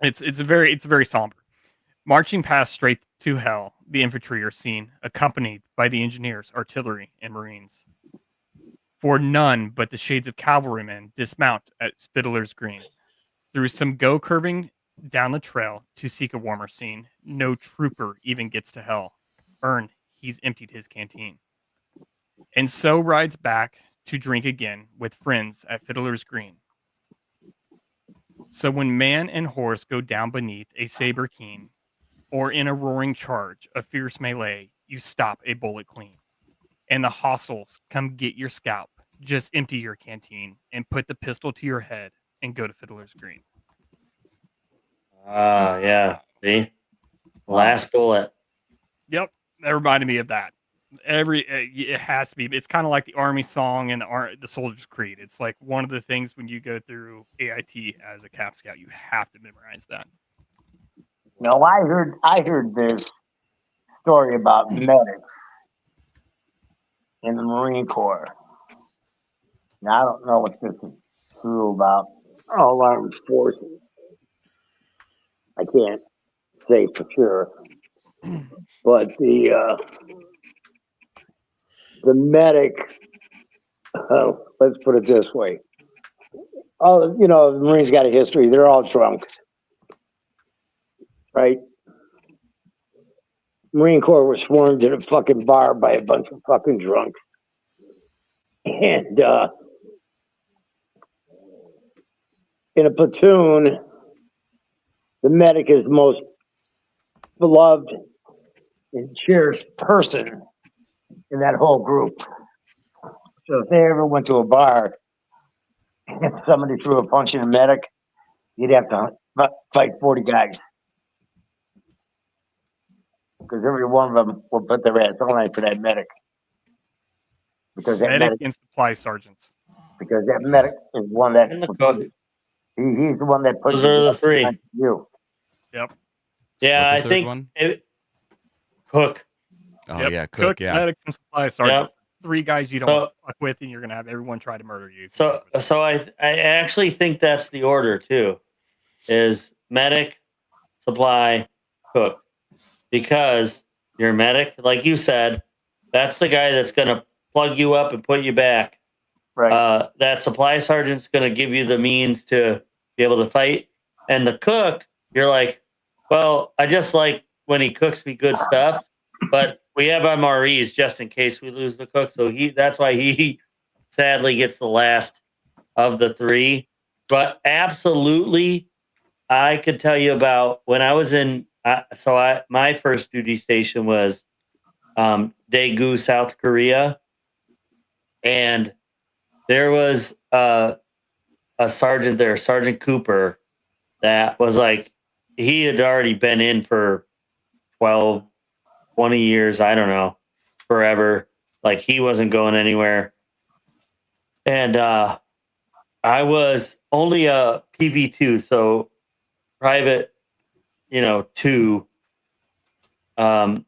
It's very somber. Marching past straight to hell, the infantry are seen, accompanied by the engineers, artillery, and marines. For none but the shades of cavalrymen dismount at Fiddler's Green. Through some go curving down the trail to seek a warmer scene. No trooper even gets to hell. He's emptied his canteen. And so rides back to drink again with friends at Fiddler's Green. So when man and horse go down beneath a saber keen, or in a roaring charge, a fierce melee, you stop a bullet clean. And the hostiles come get your scalp, just empty your canteen, and put the pistol to your head and go to Fiddler's Green. Yeah. See? Last bullet. Yep. That reminded me of that. It has to be. It's kind of like the Army song and the Soldier's Creed. It's like one of the things when you go through AIT as a Cap Scout, you have to memorize that. No, I heard this story about medics in the Marine Corps. Now I don't know if this is true about all armed forces. I can't say for sure, but the medic. Let's put it this way. Oh, you know, the Marines got a history. They're all drunks, right? Marine Corps was swarmed in a fucking bar by a bunch of fucking drunks. And in a platoon, the medic is the most beloved and cherished person in that whole group. So if they ever went to a bar and somebody threw a punch in a medic, you'd have to fight 40 guys. Because every one of them will put their ass on for that medic. Because that medic and supply sergeants. Because that medic is one that he's the one that puts. Those are the three. You. Yep. Yeah, I think Cook. Oh yep. yeah, Cook, yeah. medic, and supply sergeant. Yep. Three guys you don't fuck with, and you're gonna have everyone try to murder you. So I actually think that's the order too, is medic, supply, cook, because your medic, like you said, that's the guy that's gonna plug you up and put you back. Right. That supply sergeant's gonna give you the means to be able to fight, and the cook, you're like, well, I just like when he cooks me good stuff, but we have MREs just in case we lose the cook. So that's why he sadly gets the last of the three. But absolutely, I could tell you about when I was in. My first duty station was Daegu, South Korea, and there was a sergeant there, Sergeant Cooper, that was like he had already been in for 12, 20 years, I don't know, forever. Like he wasn't going anywhere. And I was only a PV2, so private, 2. Not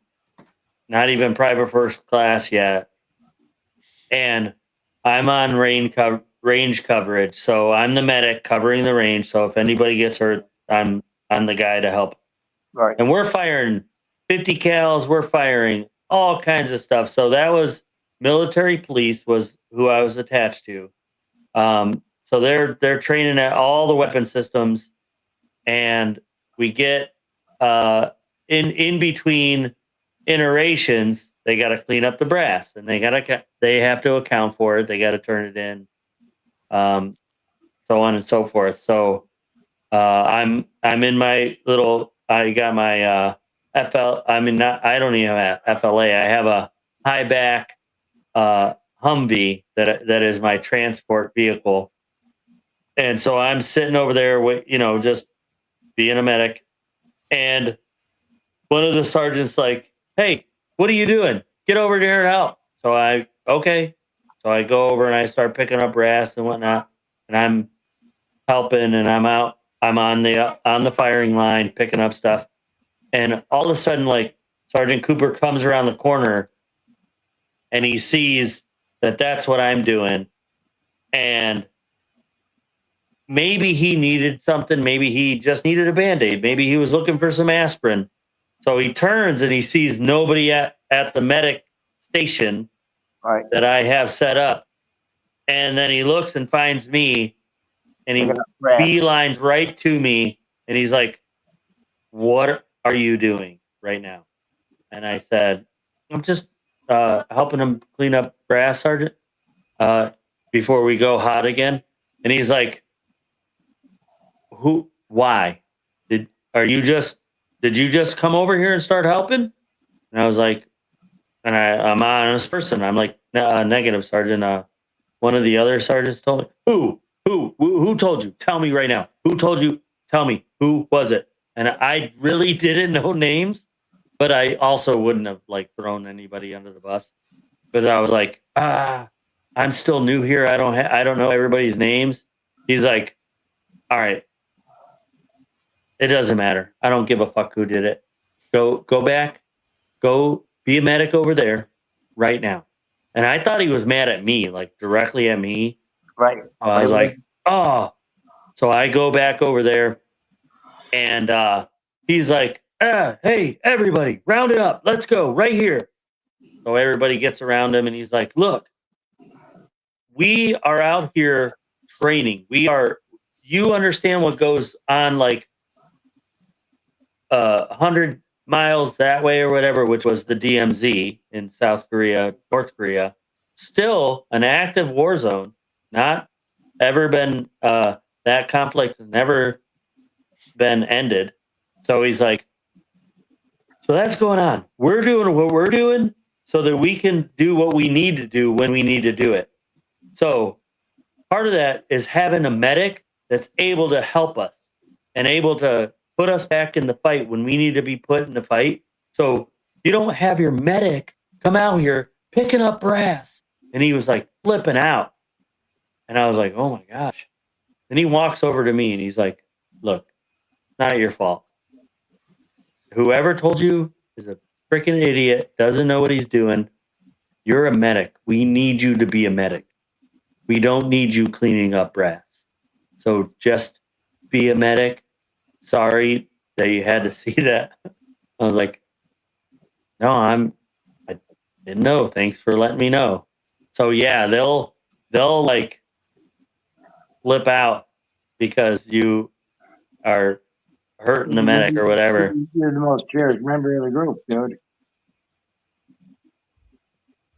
even private first class yet. And I'm on range coverage. So I'm the medic covering the range. So if anybody gets hurt, I'm the guy to help. Right. And we're firing 50 cals, we're firing all kinds of stuff. So that was military police was who I was attached to. So they're training at all the weapon systems, and we get in between iterations, they got to clean up the brass, and they have to account for it. They got to turn it in, so on and so forth. So I'm in my little. I got my FL. I mean, I don't even have FLA. I have a high back Humvee that is my transport vehicle, and so I'm sitting over there with just being a medic, and one of the sergeants like, "Hey, what are you doing? Get over there and help." So I go over and I start picking up brass and whatnot, and I'm helping, and I'm out. I'm on the firing line picking up stuff, and all of a sudden, like Sergeant Cooper comes around the corner, and he sees that that's what I'm doing, and maybe he needed something. Maybe he just needed a Band-Aid. Maybe he was looking for some aspirin. So he turns and he sees nobody at the medic station right. that I have set up. And then he looks and finds me, and he Picking up grass. beelines right to me, and he's like, "What are you doing right now?" And I said, "I'm just helping him clean up grass, Sergeant, before we go hot again." And he's like, "Who? Why? Did you just come over here and start helping?" And I was like, and I'm an honest person. I'm like, negative, Sergeant. One of the other sergeants told me. Who told you? Tell me right now. Who told you? Tell me. Who was it? And I really didn't know names, but I also wouldn't have like thrown anybody under the bus. But I was like, I'm still new here. I don't know everybody's names. He's like, all right, it doesn't matter. I don't give a fuck who did it. Go back. Go be a medic over there right now. And I thought he was mad at me, like directly at me. Right. I was like, oh. So I go back over there, and he's like, hey, everybody, round it up. Let's go right here. So everybody gets around him, and he's like, look, we are out here training. You understand what goes on like 100 miles that way or whatever, which was the DMZ in South Korea, North Korea, still an active war zone, not ever been, that conflict has never been ended. So he's like, so that's going on. We're doing what we're doing so that we can do what we need to do when we need to do it. So part of that is having a medic that's able to help us and able to put us back in the fight when we need to be put in the fight. So you don't have your medic come out here picking up brass. And he was like flipping out. And I was like, oh my gosh. Then he walks over to me and he's like, look, not your fault. Whoever told you is a freaking idiot, doesn't know what he's doing. You're a medic. We need you to be a medic. We don't need you cleaning up brass. So just be a medic. Sorry that you had to see that. I was like, no, I didn't know. Thanks for letting me know. So yeah, they'll like flip out because you are hurting the medic or whatever. You're the most cherished member of the group, dude.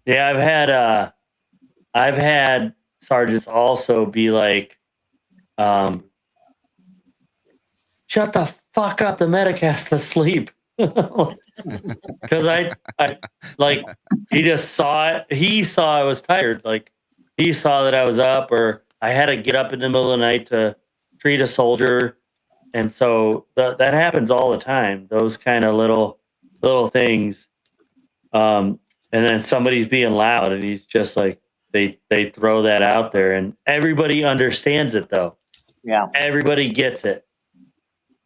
Yeah, I've had sergeants also be like, shut the fuck up, the medic has to sleep. Because I like, he just saw it. He saw I was tired. Like he saw that I was up, or I had to get up in the middle of the night to treat a soldier. And so that happens all the time. Those kind of little things. And then somebody's being loud and he's just like, they throw that out there and everybody understands it though. Yeah. Everybody gets it.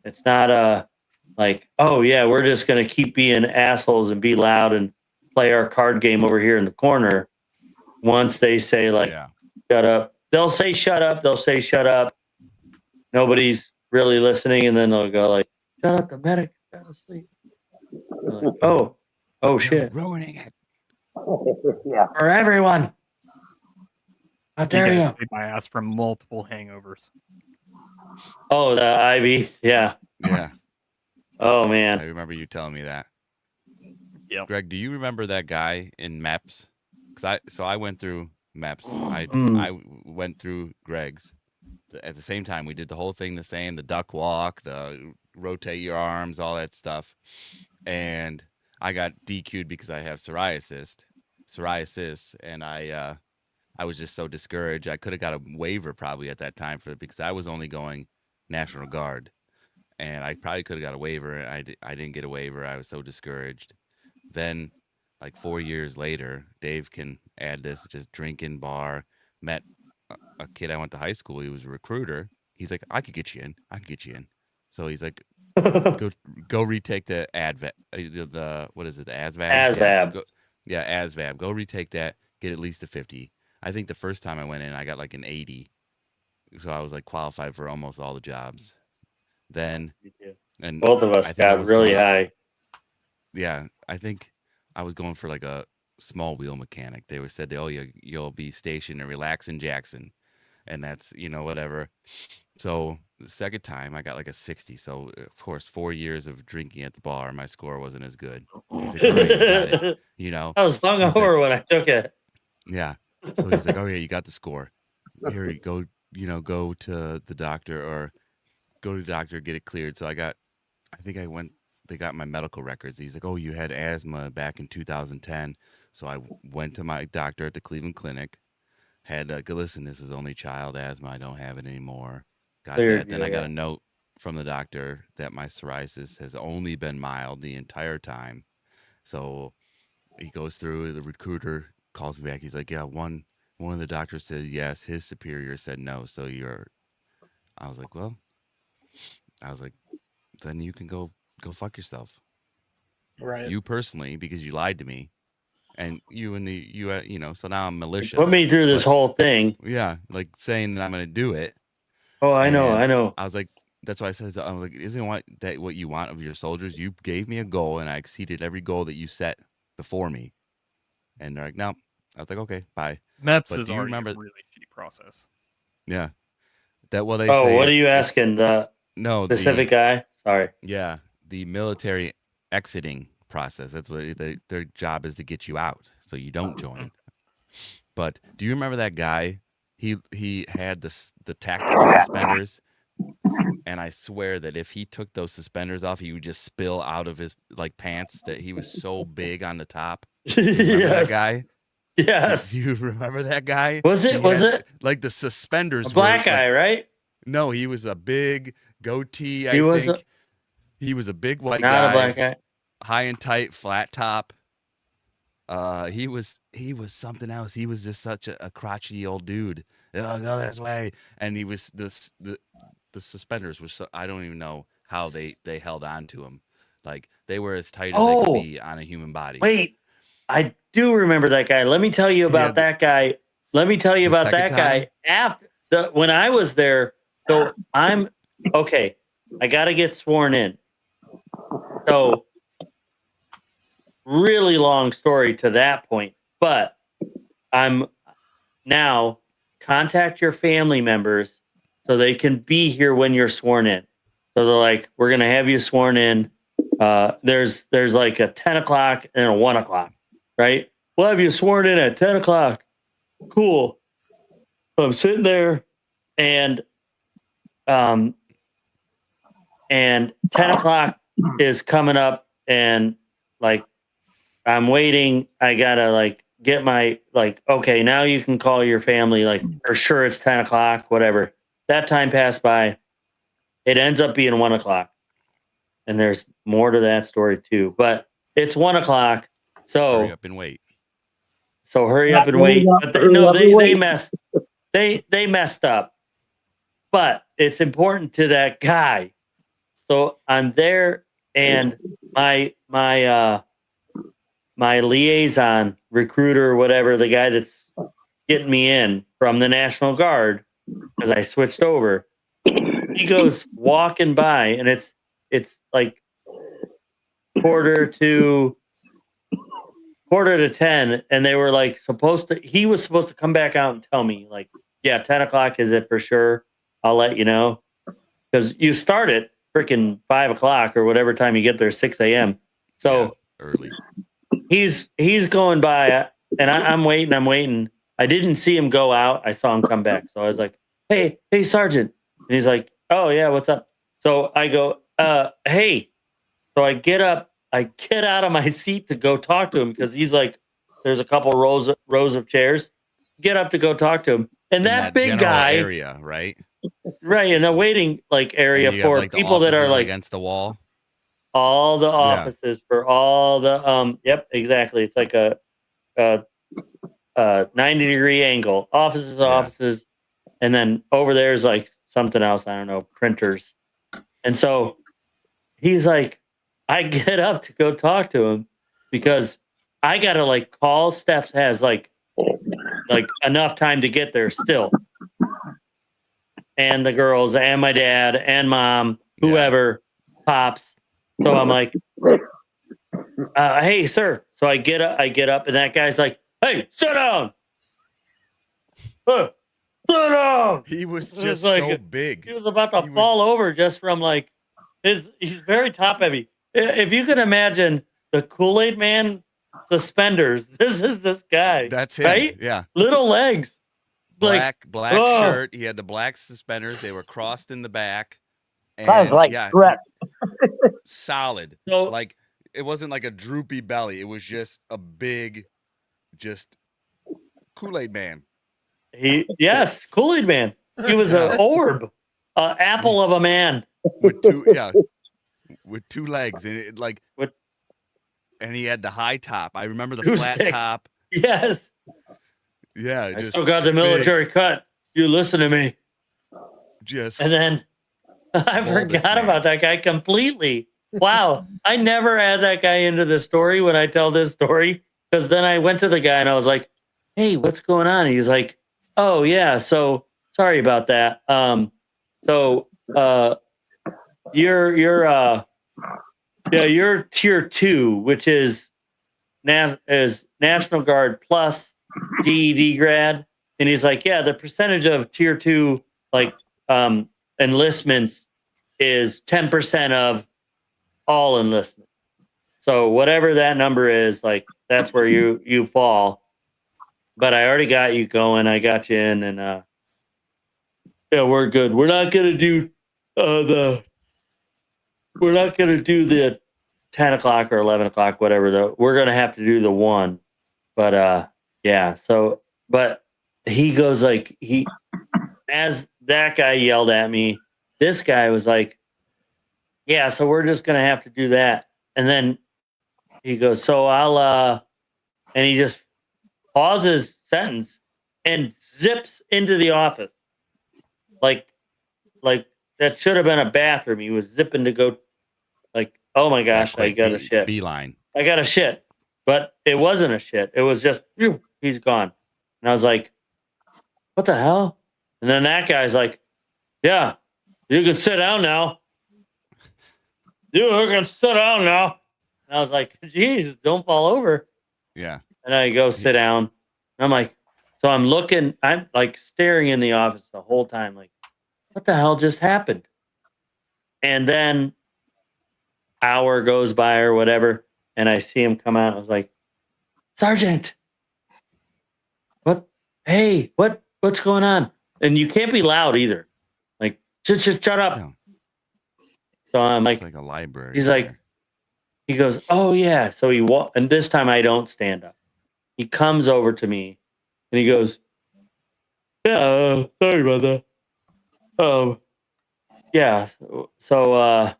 It's not like, oh yeah, we're just going to keep being assholes and be loud and play our card game over here in the corner. Once they say like, shut up, they'll say, shut up. They'll say, shut up. Nobody's really listening. And then they'll go like, shut up, the medic got to sleep. Like, oh shit. You're ruining it. Yeah. For everyone. How dare you? My ass from multiple hangovers. Oh, the IVs. Yeah. Yeah. Oh I man. remember you telling me that. Yep. Greg, do you remember that guy in MEPS? So I went through MEPS. I went through Greg's. At the same time, we did the whole thing the same, the duck walk, the rotate your arms, all that stuff. And I got DQ'd because I have psoriasis, and I was just so discouraged. I could have got a waiver probably at that time because I was only going National Guard, and I probably could have got a waiver. And I didn't get a waiver. I was so discouraged. Then, like 4 years later, Dave can add this, just drinking bar, met a kid I went to high school. He was a recruiter. He's like, I could get you in. So he's like, go retake the ADVAB. What is it? The ASVAB. ASVAB. ASVAB. Go retake that. Get at least a 50. I think the first time I went in, I got like an 80. So I was like qualified for almost all the jobs. Then, and both of us got really high. Yeah, I think I was going for like a small wheel mechanic. They said, oh, you'll be stationed and relax in Jackson, and that's whatever. So the second time I got like a 60. So of course 4 years of drinking at the bar, my score wasn't as good. He's like, oh yeah, you got it. I was He's like, hungover when I took it. yeah. So he's like, oh yeah, you got the score. Here you go. Go to the doctor or go to the doctor, get it cleared. So they got my medical records. He's like, oh, you had asthma back in 2010. So I went to my doctor at the Cleveland Clinic, had go, listen, this was only child asthma. I don't have it anymore. Got Cleared that. Then you, I got yeah. a note from the doctor that my psoriasis has only been mild the entire time. So he goes through, the recruiter calls me back. He's like, yeah, one of the doctors said yes, his superior said no. So I was like, well, then you can go fuck yourself. Right. You personally, because you lied to me, and so now I'm militia. Put me through this whole thing. Yeah, like saying that I'm going to do it. Oh, I know. I was like, that's why I said, I was like, isn't what you want of your soldiers? You gave me a goal, and I exceeded every goal that you set before me. And they're like, no. I was like, okay, bye. MEPS But is do you already remember? a really shitty process. Yeah. They Oh, say what are you asking? The specific guy? Sorry. Yeah, the military exiting process. That's what their job is, to get you out so you don't join. But do you remember that guy? He had the tactical suspenders, and I swear that if he took those suspenders off, he would just spill out of his pants. That he was so big on the top. Do you remember that guy? Yes. Do you remember that guy? Was it like the suspenders? a black guy, right? No, he was a big goatee. He was a big white not guy. a black guy. High and tight, flat top. He was something else. He was just such a crotchety old dude. Oh, go this way. And he was the suspenders were so, I don't even know how they held on to him. Like they were as tight as they could be on a human body. Wait, I do remember that guy. Let me tell you about that guy. Let me tell you about that guy after when I was there. So I'm okay. I got to get sworn in. So really long story to that point, but I'm now contact your family members so they can be here when you're sworn in. So they're like, we're going to have you sworn in. There's like a 10 o'clock and a 1 o'clock, right? We'll have you sworn in at 10 o'clock. Cool. I'm sitting there and 10 o'clock is coming up and like I'm waiting. I gotta get my okay, now you can call your family, for sure it's 10 o'clock, whatever. That time passed by. It ends up being 1 o'clock. And there's more to that story too. But it's 1 o'clock. So hurry up and wait. So hurry up and wait. But they messed up. But it's important to that guy. So I'm there and my liaison recruiter, whatever, the guy that's getting me in from the National Guard, because I switched over, he goes walking by and it's like quarter to 10, and they were he was supposed to come back out and tell me yeah, 10 o'clock is it for sure, I'll let you know, because you start at freaking 5 o'clock or whatever time you get there, 6 a.m. So yeah, early. He's going by and I'm waiting. I didn't see him go out. I saw him come back. So I was like, hey, Sergeant. And he's like, oh yeah, what's up? So I go, hey. So I get up, I get out of my seat to go talk to him because he's like, there's a couple rows of chairs. Get up to go talk to him. And that big guy area, right? Right, in the waiting area for people that are against the wall. All the offices for all the yep, exactly. It's like a 90-degree angle. Offices, and then over there's something else, I don't know, printers. And so he's like, I get up to go talk to him because I gotta call. Steph has enough time to get there still. And the girls and my dad and mom, whoever, pops. So I'm like, hey, sir. So I get up, and that guy's like, "Hey, sit down. Sit down." He was It was just like so big. he was about to He was- fall over just from like he's very top heavy. If you can imagine the Kool-Aid Man suspenders, this is this guy. That's him. Right? Yeah. Little legs. Black oh. shirt. He had the black suspenders. They were crossed in the back. Sounds And like yeah, Brett. solid. So Like it wasn't like a droopy belly. It was just a big, just Kool-Aid Man. Yes, Kool-Aid Man. He was an orb, apple of a man. With two legs and it like and he had the high top. I remember the Two flat sticks. top. Yes. Yeah, I just still got the military cut. You listen to me. just And then I Bulbous forgot man. about that guy completely. Wow. I never add that guy into the story when I tell this story. Because then I went to the guy and I was like, "Hey, what's going on?" And he's like, "Oh yeah, so sorry about that. You're tier 2, which is National Guard plus GED grad." And he's like, "Yeah, the percentage of tier 2 like enlistments is 10% of all enlistment. So whatever that number is, like that's where you fall. But I already got you going. I got you in, and yeah, we're good. We're not gonna do the 10 o'clock or 11 o'clock, whatever. Though we're gonna have to do the 1. But yeah. So, but he goes like as that guy yelled at me, this guy was like, "Yeah, so we're just gonna have to do that." And then he goes, "So I'll," and he just pauses sentence and zips into the office, like that should have been a bathroom. He was zipping to go, like, "Oh my gosh, I got a shit. Beeline. I got a shit," but it wasn't a shit. It was just phew, he's gone, and I was like, "What the hell?" And then that guy's like, "Yeah, you can sit down now. You can sit down now." And I was like, "Geez, don't fall over." Yeah. And I go sit down. And I'm like, so I'm like staring in the office the whole time, like, what the hell just happened? And then hour goes by or whatever, and I see him come out. I was like, "Sergeant, what? Hey, what's going on?" And you can't be loud either. Like, just shut up. No. So I'm It's like, like a library. he's like, he goes, "Oh yeah." So and this time I don't stand up. He comes over to me and he goes, "Yeah, sorry about that. Yeah." So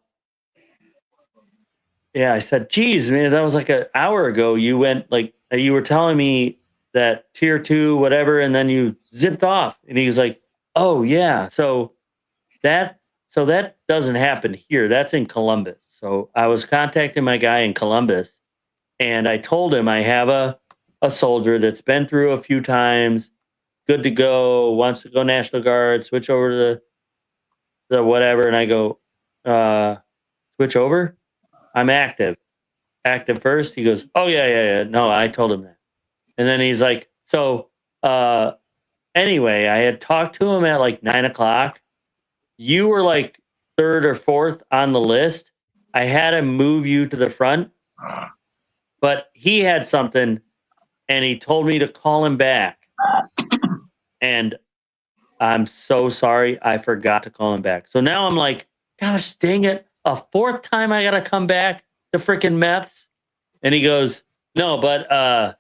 yeah, I said, "Geez, man, that was like an hour ago. You went like you were telling me that tier 2, whatever, and then you zipped off." And he was like, "Oh yeah." So that doesn't happen here. That's in Columbus. So I was contacting my guy in Columbus, and I told him I have a soldier that's been through a few times, good to go, wants to go National Guard, switch over to the whatever. And I go, "Switch over? I'm active first." He goes, "Oh yeah. No, I told him that." And then he's like, "So anyway, I had talked to him at like 9 o'clock. You were like 3rd or 4th on the list. I had him move you to the front, but he had something and he told me to call him back. And I'm so sorry. I forgot to call him back." So now I'm like, gosh dang it. A 4th time I got to come back to freaking MEPS. And he goes, "No, but I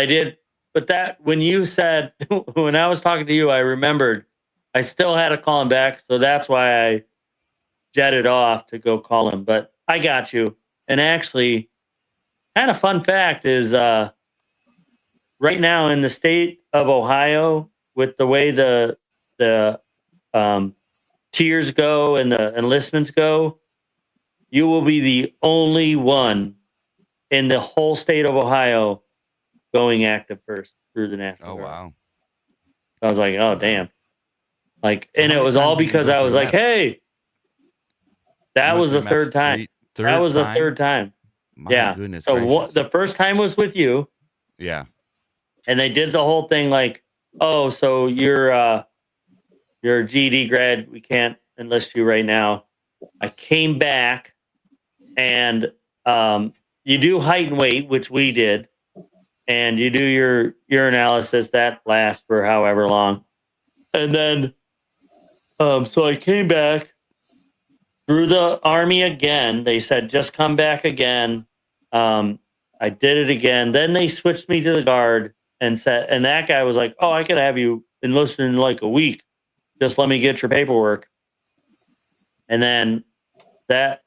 did." But that when you said, when I was talking to you, I remembered I still had to call him back. So that's why I jetted off to go call him. But I got you. And actually, kind of fun fact is right now in the state of Ohio, with the way the tiers go and the enlistments go, you will be the only one in the whole state of Ohio going active first through the National Oh Guard. wow. I was like, oh damn. Like, So and how it many was all times did you because go I was through like, MEPS? hey, that You was the went through third MEPS time. third That was the time? third time. My goodness So gracious. the first time was with you, Yeah. and they did the whole thing like, oh, so you're a GED grad. We can't enlist you right now. I came back, and you do height and weight, which we did, and you do your analysis that lasts for however long, and then so I came back through the Army again. They said just come back again. I did it again. Then they switched me to the Guard and said, and that guy was like, "Oh, I could have you enlisted in like a week. Just let me get your paperwork." And then that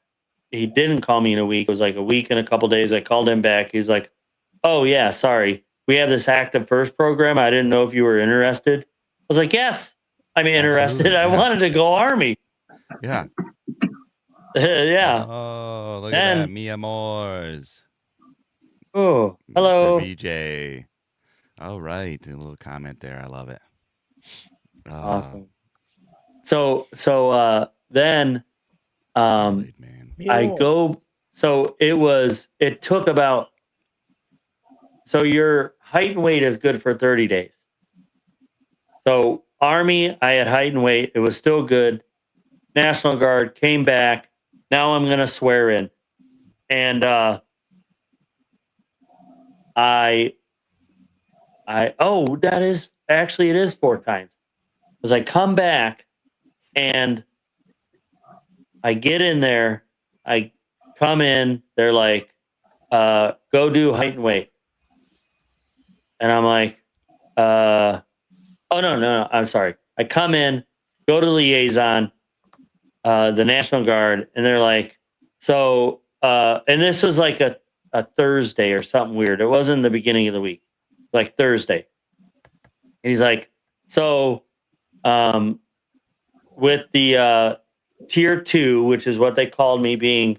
he didn't call me in a week. It was like a week and a couple days. I called him back. He's like, "Oh yeah, sorry. We have this active first program. I didn't know if you were interested." I was like, "Yes, I'm interested. Absolutely, I yeah. wanted to go Army." Yeah. Yeah. Oh, look at that. And Mia Moores. oh, Mr. hello. VJ. All right. A little comment there. I love it. Awesome. So then Kool-Aid man. I go, so it took about, so your height and weight is good for 30 days. So Army, I had height and weight. It was still good. National Guard came back. Now I'm going to swear in. And that is actually, it is 4 times. Because I come back and I get in there, I come in, they're like, go do height and weight. And I'm like, oh, no, I'm sorry. I come in, go to liaison, the National Guard, and they're like, so, and this was like a Thursday or something weird. It wasn't the beginning of the week, like Thursday. And he's like, so, with the tier 2, which is what they called me, being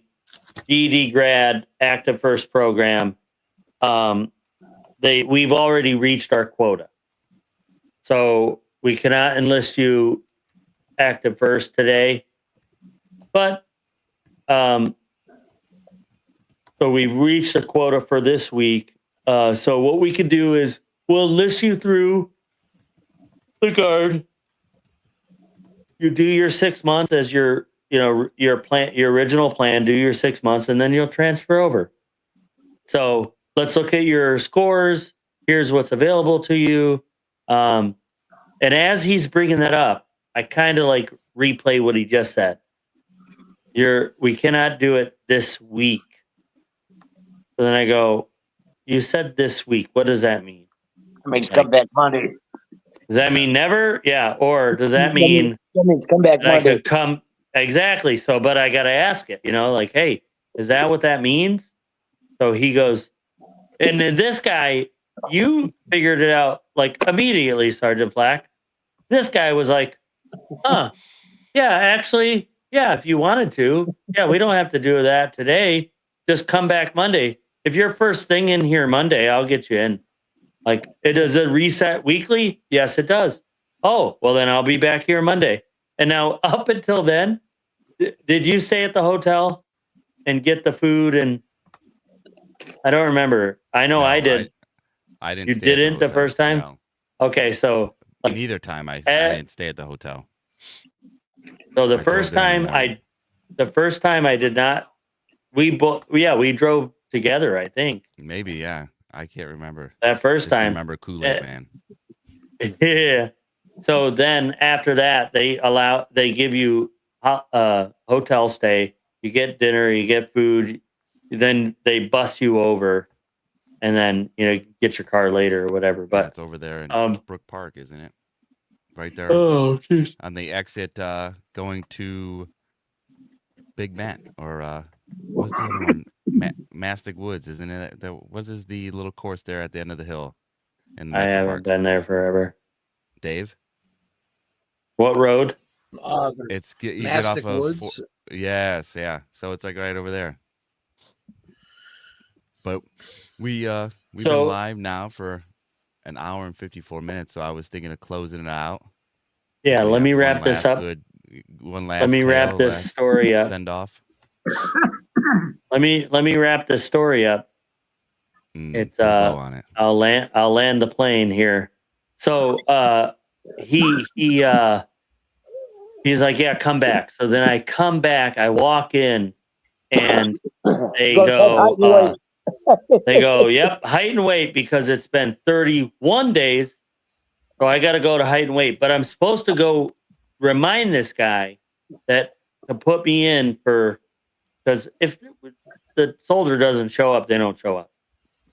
GED grad, active first program, we've already reached our quota. So we cannot enlist you active first today. But so we've reached the quota for this week. So what we can do is we'll enlist you through the Guard. You do your 6 months as your plan, your original plan, do your 6 months, and then you'll transfer over. So let's look at your scores. Here's what's available to you. And as he's bringing that up, I kind of like replay what he just said. We cannot do it this week. So then I go, you said this week. What does that mean? It means come back Monday. Does that mean never? Yeah. Or does that mean That means come back that I Monday. could come? Exactly. So, but I got to ask it, like, hey, is that what that means? So he goes, and then this guy, you figured it out like immediately, Sergeant Flack. This guy was like, yeah, actually, yeah, if you wanted to, yeah, we don't have to do that today. Just come back Monday. If you're first thing in here Monday, I'll get you in. Like, it does a reset weekly? Yes, it does. Oh, well, then I'll be back here Monday. And now, up until then, did you stay at the hotel and get the food? And I don't remember. I know I did. I didn't. You didn't the first time? No. Okay, so like, neither time I didn't stay at the hotel. So the first time I did not. We drove together. I think maybe, yeah. I can't remember. That first time. Remember Kool-Aid man. Yeah. So then after that, they give you hotel stay. You get dinner, you get food. Then they bus you over, and then get your car later or whatever. But it's over there in Brook Park, isn't it? Right there. Oh, geez. On the exit going to Big Matt or what's the other one? Mastic Woods, isn't it? What is the little course there at the end of the hill? And I haven't been there forever. Dave, what road? It's you Mastic get off Woods. Yes, yeah. So it's like right over there. But we've been live now for an hour and 54 minutes, so I was thinking of closing it out. Yeah, let me wrap this up. One last. Let me wrap this story up. Send off. let me wrap this story up. It's put a bow on it. I'll land the plane here. So he's like, yeah, come back. So then I come back, I walk in, and they go, yep, height and weight, because it's been 31 days. So I got to go to height and weight, but I'm supposed to go remind this guy that to put me in for, because if the soldier doesn't show up, they don't show up.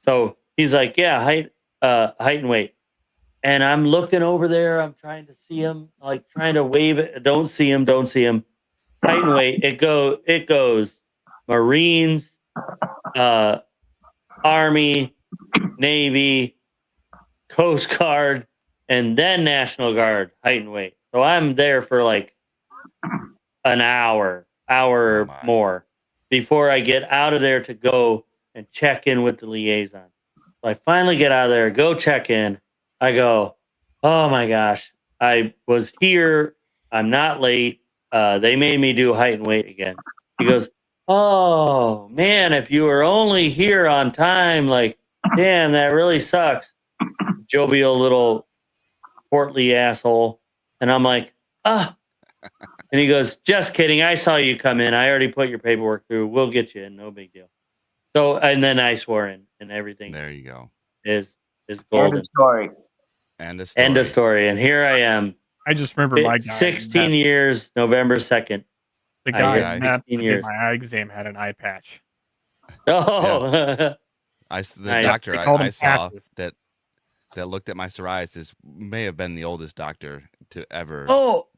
So he's like, yeah, height and weight. And I'm looking over there. I'm trying to see him, like trying to wave it. Don't see him. Height and weight. It goes Marines, Army, Navy, Coast Guard, and then National Guard, height and weight. So I'm there for like an hour or more before I get out of there to go and check in with the liaison. So I finally get out of there, go check in. I go, oh my gosh, I was here. I'm not late. They made me do height and weight again. He goes, oh man, if you were only here on time, like, damn, that really sucks. Jovial little portly asshole. And I'm like, ah. And he goes, just kidding. I saw you come in. I already put your paperwork through. We'll get you in. No big deal. So, and then I swore in, and everything. There you go. Is golden. End of story. End of story. And here I am. I just remember my guy. 16 years, November 2nd. The guy that did my eye exam had an eye patch. Oh. Yeah. The Nice. doctor I saw patches. that looked at my psoriasis may have been the oldest doctor to ever. Oh.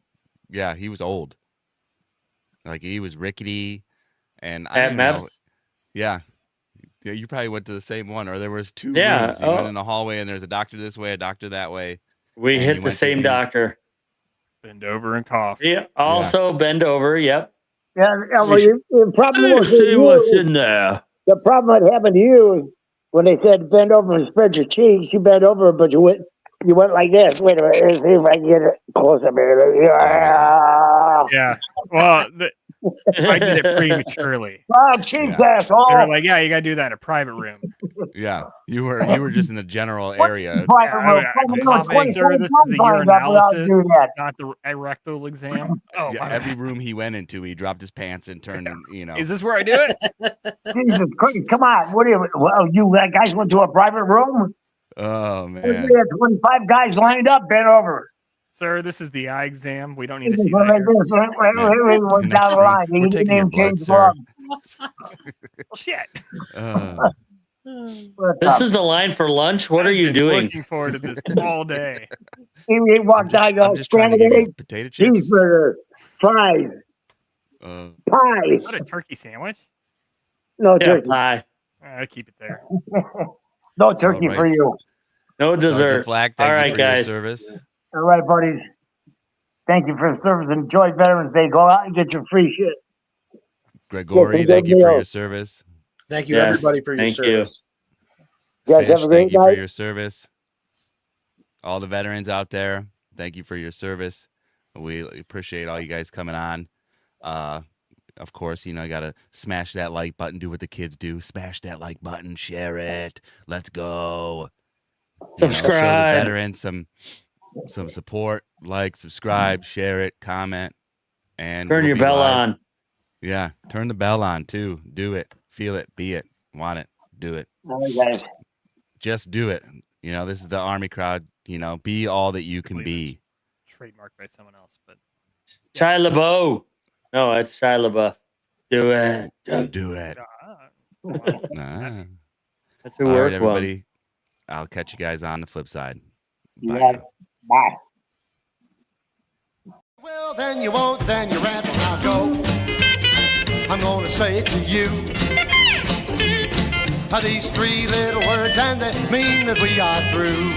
Yeah, he was old. Like, he was rickety, and I At don't know. MEPS? Yeah, you probably went to the same one, or there was two Yeah, rooms. You went in the hallway, and there's a doctor this way, a doctor that way. We And hit you the went to same the- doctor. Bend over and cough. Yeah. Also bend over. Yep. Yeah, well, the problem was See what's you, in there. the problem that happened to you when they said bend over and spread your cheeks. You bent over, but you went like this. Wait a minute, let's see if I can get it closer. Yeah. Well, I did it prematurely. Oh, cheeks, They were asshole! like, yeah, you got to do that in a private room. Yeah, you were just in the general area. Private room. Sir, this is the urinalysis, not the rectal exam. Oh, Yeah, my every bad. room he went into, he dropped his pants and turned, and Is this where I do it? Jesus Christ, come on. What are you? Well, you guys went to a private room? Oh We man. had 25 guys lined up, bent over. Sir, this is the eye exam. We don't need to see that here. Went down the line. We're You taking didn't your even blood, change the sir. blood. Well, shit. This is the line for lunch. What are you doing? Looking forward to this all day. He walked out, I'm goes, just trying to scrambled give you eggs, potato chips. cheeseburger, fries, pie. Not a turkey sandwich. No Yeah, turkey. pie. I'll keep it there. No turkey All right. for you. No Sergeant dessert. Flack, thank All you right, for your guys. service. All right, buddies. Thank you for the service. Enjoy Veterans Day. Go out and get your free shit. Gregory, Yes, thank you for Gabriel. your service. Thank you, Yes, everybody, for your thank you. service. You guys Fish, have a great thank you for night. your service. All the veterans out there, thank you for your service. We appreciate all you guys coming on. Of course, you got to smash that like button, do what the kids do. Smash that like button, share it. Let's go. Show the Subscribe. veterans some support. Like, subscribe, share it, comment, and Turn we'll your be bell live. on. Yeah, turn the bell on too. Do it. Feel it. Be it. Want it. Do it. All right, guys. Just do it. This is the Army crowd. Be all that you can be. Trademarked by someone else, but Shia LaBeouf. No, it's Shia LaBeouf. Do it. Do it. Nah. That's who All right, worked well. everybody. I'll catch you guys on the flip side. Bye. Yeah. Bye. Well, then you won't, then you rant, and I'll go. I'm gonna say it to you. These three little words, and they mean that we are through.